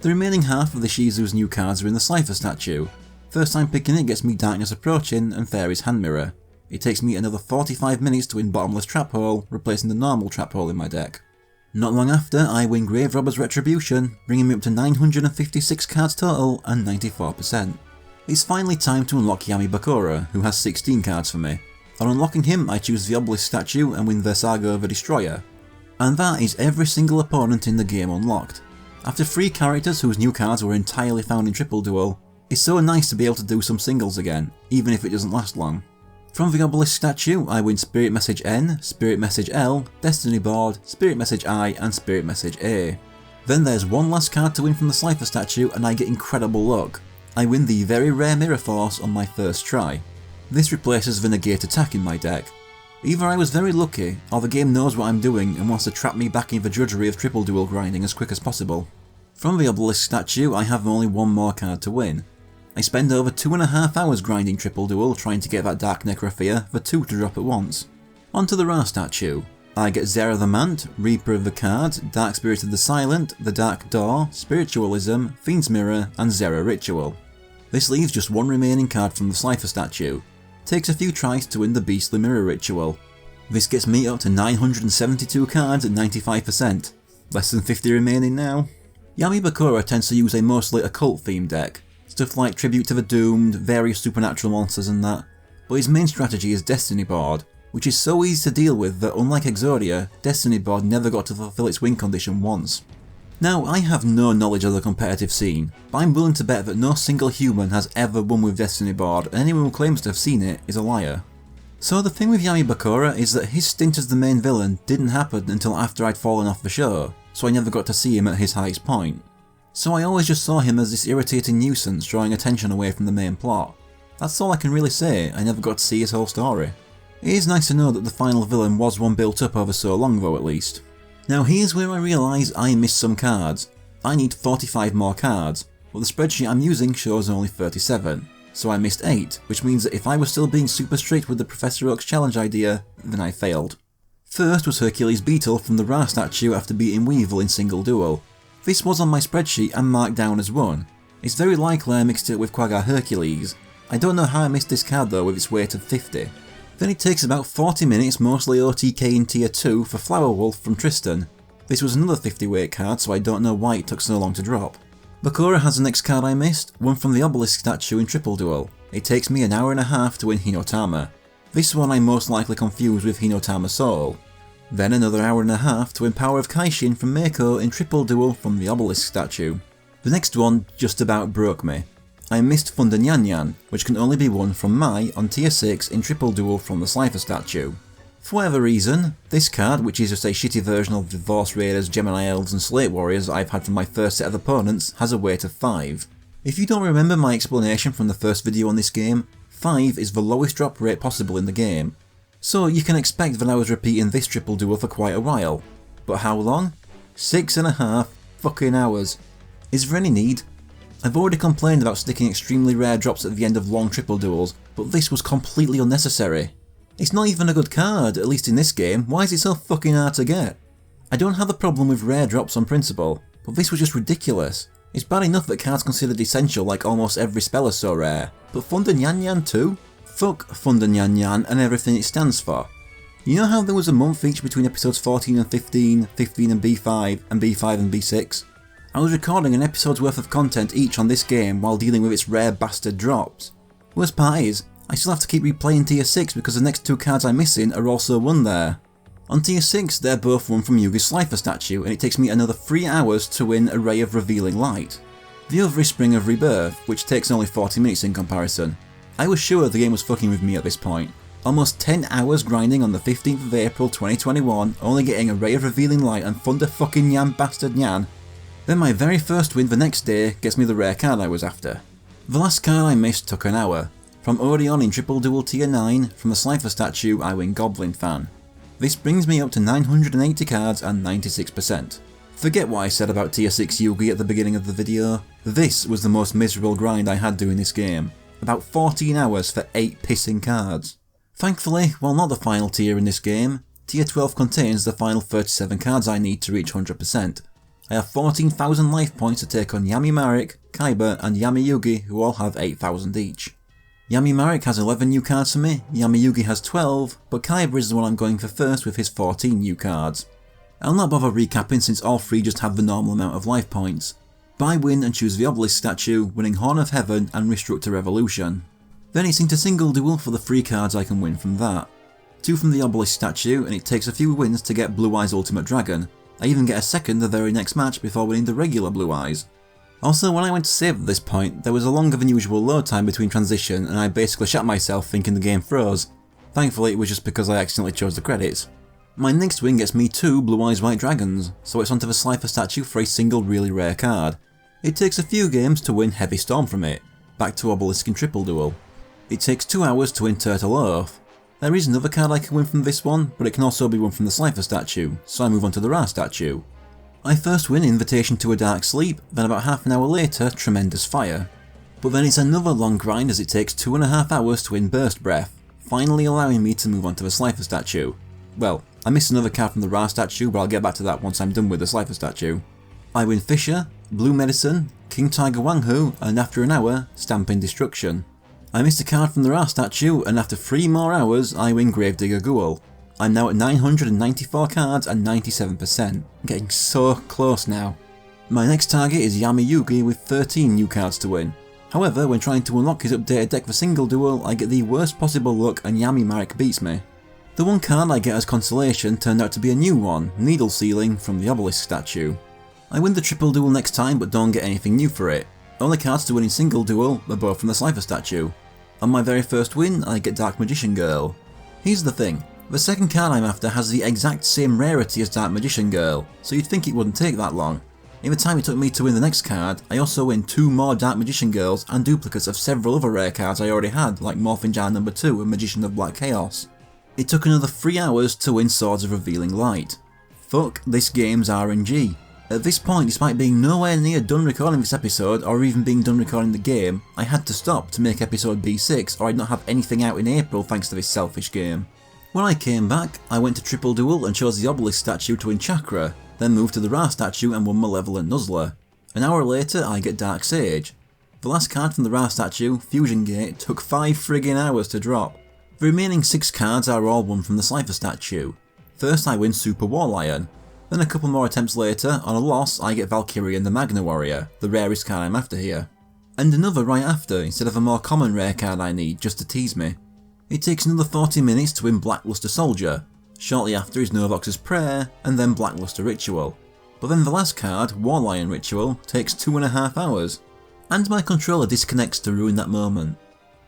Speaker 1: The remaining half of the Ishizu's new cards are in the Slifer statue. First time picking it gets me Darkness Approaching and Fairy's Hand Mirror. It takes me another 45 minutes to win Bottomless Trap Hole, replacing the normal Trap Hole in my deck. Not long after, I win Grave Robber's Retribution, bringing me up to 956 cards total and 94%. It's finally time to unlock Yami Bakura, who has 16 cards for me. On unlocking him, I choose the Obelisk statue and win Versago the Destroyer. And that is every single opponent in the game unlocked. After 3 characters whose new cards were entirely found in Triple Duel, it's so nice to be able to do some singles again, even if it doesn't last long. From the Obelisk statue, I win Spirit Message N, Spirit Message L, Destiny Board, Spirit Message I and Spirit Message A. Then there's one last card to win from the Slifer statue and I get incredible luck. I win the very rare Mirror Force on my first try. This replaces the Negate Attack in my deck. Either I was very lucky, or the game knows what I'm doing and wants to trap me back in the drudgery of Triple Duel grinding as quick as possible. From the Obelisk statue, I have only one more card to win. I spend over 2.5 hours grinding Triple Duel trying to get that Dark Necrophilia for 2 to drop at once. Onto the Ra statue. I get Zera the Mant, Reaper of the Cards, Dark Spirit of the Silent, the Dark Door, Spiritualism, Fiend's Mirror and Zera Ritual. This leaves just one remaining card from the Slifer statue. Takes a few tries to win the Beastly Mirror Ritual. This gets me up to 972 cards at 95%. Less than 50 remaining now. Yami Bakura tends to use a mostly occult themed deck. Stuff like Tribute to the Doomed, various supernatural monsters and that, but his main strategy is Destiny Board, which is so easy to deal with that unlike Exodia, Destiny Board never got to fulfill its win condition once. Now, I have no knowledge of the competitive scene, but I'm willing to bet that no single human has ever won with Destiny Board, and anyone who claims to have seen it is a liar. So the thing with Yami Bakura is that his stint as the main villain didn't happen until after I'd fallen off the show, so I never got to see him at his highest point. So I always just saw him as this irritating nuisance drawing attention away from the main plot. That's all I can really say, I never got to see his whole story. It is nice to know that the final villain was one built up over so long though at least. Now here's where I realise I missed some cards. I need 45 more cards, but the spreadsheet I'm using shows only 37, so I missed 8, which means that if I was still being super strict with the Professor Oak's challenge idea, then I failed. First was Hercules Beetle from the Ra statue after beating Weevil in single duel. This was on my spreadsheet and marked down as 1. It's very likely I mixed it with Quagga Hercules. I don't know how I missed this card though with its weight of 50. Then it takes about 40 minutes, mostly OTK in tier 2 for Flower Wolf from Tristan. This was another 50 weight card, so I don't know why it took so long to drop. Bakura has the next card I missed, one from the Obelisk statue in Triple Duel. It takes me an hour and a half to win Hinotama. This one I most likely confused with Hinotama Soul. Then another hour and a half to win Power of Kaishin from Mako in Triple Duel from the Obelisk statue. The next one just about broke me. I missed Funda Nyan Nyan, which can only be won from Mai on tier 6 in Triple Duel from the Slifer statue. For whatever reason, this card, which is just a shitty version of the Vorse Raiders, Gemini Elves and Slate Warriors I've had from my first set of opponents, has a weight of 5. If you don't remember my explanation from the first video on this game, 5 is the lowest drop rate possible in the game. So you can expect that I was repeating this Triple Duel for quite a while. But how long? 6.5 fucking hours. Is there any need? I've already complained about sticking extremely rare drops at the end of long Triple Duels, but this was completely unnecessary. It's not even a good card, at least in this game. Why is it so fucking hard to get? I don't have a problem with rare drops on principle, but this was just ridiculous. It's bad enough that cards considered essential like almost every spell are so rare, but Funda Nyan Nyan too? Fuck Funda Nyan Nyan and everything it stands for. You know how there was a month each between episodes 14 and 15, 15 and B5, and B5 and B6? I was recording an episode's worth of content each on this game while dealing with its rare bastard drops. Worst part is, I still have to keep replaying tier 6 because the next 2 cards I'm missing are also won there. On tier 6 they're both won from Yugi's Slifer statue and it takes me another 3 hours to win a Ray of Revealing Light. The other is Spring of Rebirth, which takes only 40 minutes in comparison. I was sure the game was fucking with me at this point. Almost 10 hours grinding on the 15th of April 2021, only getting a Ray of Revealing Light and Funda fucking Nyan bastard Nyan. Then my very first win the next day gets me the rare card I was after. The last card I missed took an hour. From Orion in Triple Duel tier 9, from the Slifer statue I win Goblin Fan. This brings me up to 980 cards and 96%. Forget what I said about tier 6 Yugi at the beginning of the video. This was the most miserable grind I had doing this game. About 14 hours for 8 pissing cards. Thankfully, while not the final tier in this game, tier 12 contains the final 37 cards I need to reach 100%. I have 14,000 life points to take on Yami Marik, Kaiba and Yami Yugi who all have 8,000 each. Yami Marik has 11 new cards for me, Yami Yugi has 12, but Kaiba is the one I'm going for first with his 14 new cards. I'll not bother recapping since all 3 just have the normal amount of life points. But I win and choose the Obelisk statue, winning Horn of Heaven and Restructor Revolution. Then it's into single duel for the 3 cards I can win from that. 2 from the Obelisk statue, and it takes a few wins to get Blue Eyes Ultimate Dragon. I even get a second the very next match before winning the regular Blue Eyes. Also, when I went to save at this point, there was a longer than usual load time between transition and I basically shat myself thinking the game froze. Thankfully it was just because I accidentally chose the credits. My next win gets me 2 Blue Eyes White Dragons, so it's onto the Slifer statue for a single really rare card. It takes a few games to win Heavy Storm from it, back to Obelisk in triple duel. It takes 2 hours to win Turtle Oath. There is another card I can win from this one, but it can also be won from the Slifer statue, so I move on to the Ra statue. I first win Invitation to a Dark Sleep, then about half an hour later Tremendous Fire. But then it's another long grind as it takes 2.5 hours to win Burst Breath, finally allowing me to move on to the Slifer statue. Well, I missed another card from the Ra statue, but I'll get back to that once I'm done with the Slifer statue. I win Fissure, Blue Medicine, King Tiger Wanghu, and after an hour, Stamping Destruction. I missed a card from the Ra statue, and after 3 more hours I win Gravedigger Ghoul. I'm now at 994 cards and 97%, getting so close now. My next target is Yami Yugi with 13 new cards to win. However, when trying to unlock his updated deck for single duel, I get the worst possible luck and Yami Marek beats me. The one card I get as consolation turned out to be a new one, Needle Sealing from the Obelisk statue. I win the triple duel next time but don't get anything new for it. Only cards to win in single duel are both from the Slifer statue. On my very first win, I get Dark Magician Girl. Here's the thing. The second card I'm after has the exact same rarity as Dark Magician Girl, so you'd think it wouldn't take that long. In the time it took me to win the next card, I also win 2 more Dark Magician Girls and duplicates of several other rare cards I already had, like Morphin Jar No. 2 and Magician of Black Chaos. It took another 3 hours to win Swords of Revealing Light. Fuck this game's RNG. At this point, despite being nowhere near done recording this episode, or even being done recording the game, I had to stop to make episode B6 or I'd not have anything out in April thanks to this selfish game. When I came back, I went to triple duel and chose the Obelisk statue to win Chakra, then moved to the Ra statue and won Malevolent Nuzzler. An hour later I get Dark Sage. The last card from the Ra statue, Fusion Gate, took 5 friggin' hours to drop. The remaining 6 cards are all won from the Slifer statue. First I win Super War Lion, then a couple more attempts later, on a loss I get Valkyrian the Magna Warrior, the rarest card I'm after here. And another right after, instead of a more common rare card I need just to tease me. It takes another 40 minutes to win Blackluster Soldier, shortly after is Novox's Prayer, and then Blackluster Ritual. But then the last card, War Lion Ritual, takes 2.5 hours, and my controller disconnects to ruin that moment.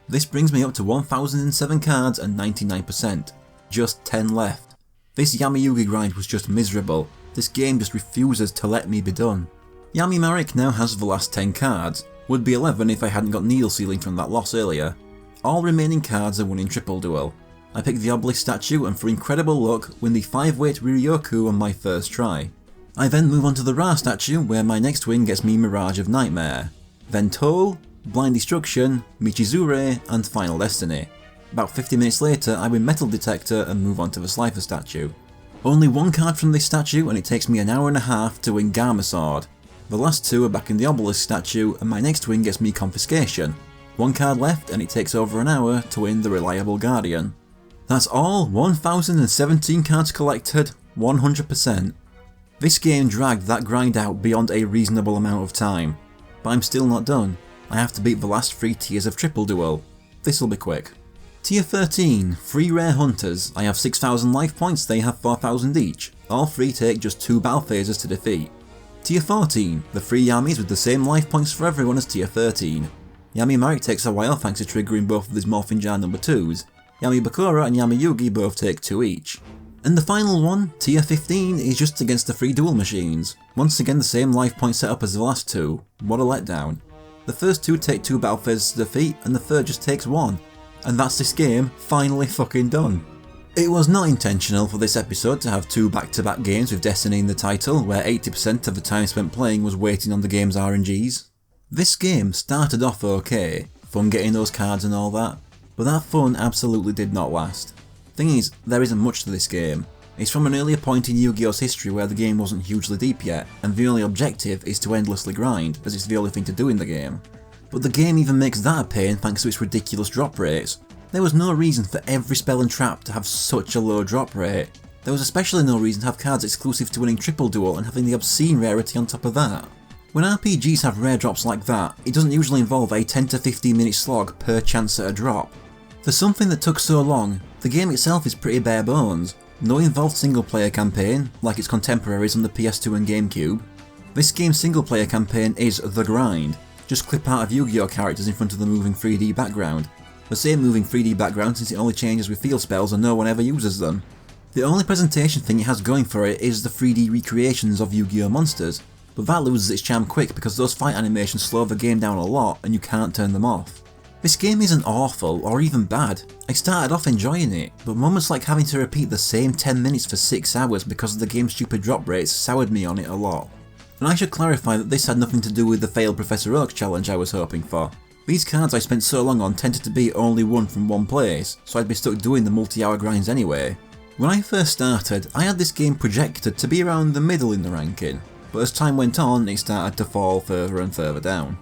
Speaker 1: This brings me up to 1007 cards and 99%, just 10 left. This Yami Yugi grind was just miserable, this game just refuses to let me be done. Yami Marek now has the last 10 cards, would be 11 if I hadn't got Needle Sealing from that loss earlier. All remaining cards are won in triple duel. I pick the Obelisk statue and for incredible luck win the 5-weight Ryoku on my first try. I then move on to the Ra statue where my next win gets me Mirage of Nightmare. Then Toll, Blind Destruction, Michizure and Final Destiny. About 50 minutes later I win Metal Detector and move on to the Slifer statue. Only one card from this statue and it takes me an hour and a half to win Garma Sword. The last 2 are back in the Obelisk statue and my next win gets me Confiscation. 1 card left and it takes over an hour to win the Reliable Guardian. That's all 1017 cards collected, 100%. This game dragged that grind out beyond a reasonable amount of time. But I'm still not done. I have to beat the last 3 tiers of triple duel. This'll be quick. Tier 13, 3 rare hunters. I have 6000 life points, they have 4000 each. All 3 take just 2 battle phases to defeat. Tier 14, the 3 Yamis with the same life points for everyone as Tier 13. Yami Marek takes a while thanks to triggering both of his Morphin Jar No. 2s. Yami Bakura and Yami Yugi both take 2 each. And the final one, Tier 15, is just against the 3 duel machines. Once again the same life point setup as the last 2. What a letdown. The first 2 take 2 battle phases to defeat and the third just takes 1. And that's this game finally fucking done. It was not intentional for this episode to have 2 back-to-back games with Destiny in the title, where 80% of the time spent playing was waiting on the game's RNGs. This game started off okay, fun getting those cards and all that, but that fun absolutely did not last. Thing is, there isn't much to this game. It's from an earlier point in Yu-Gi-Oh's history where the game wasn't hugely deep yet, and the only objective is to endlessly grind, as it's the only thing to do in the game. But the game even makes that a pain thanks to its ridiculous drop rates. There was no reason for every spell and trap to have such a low drop rate. There was especially no reason to have cards exclusive to winning Triple Duel and having the obscene rarity on top of that. When RPGs have rare drops like that, it doesn't usually involve a 10 to 15 minute slog per chance at a drop. For something that took so long, the game itself is pretty bare bones. No involved single player campaign, like its contemporaries on the PS2 and GameCube. This game's single player campaign is the grind. Just clip out of Yu-Gi-Oh characters in front of the moving 3D background. The same moving 3D background since it only changes with field spells and no one ever uses them. The only presentation thing it has going for it is the 3D recreations of Yu-Gi-Oh monsters, but that loses its charm quick because those fight animations slow the game down a lot and you can't turn them off. This game isn't awful or even bad. I started off enjoying it, but moments like having to repeat the same 10 minutes for 6 hours because of the game's stupid drop rates soured me on it a lot. And I should clarify that this had nothing to do with the failed Professor Oak challenge I was hoping for. These cards I spent so long on tended to be only one from one place, so I'd be stuck doing the multi-hour grinds anyway. When I first started, I had this game projected to be around the middle in the ranking, but as time went on it started to fall further and further down.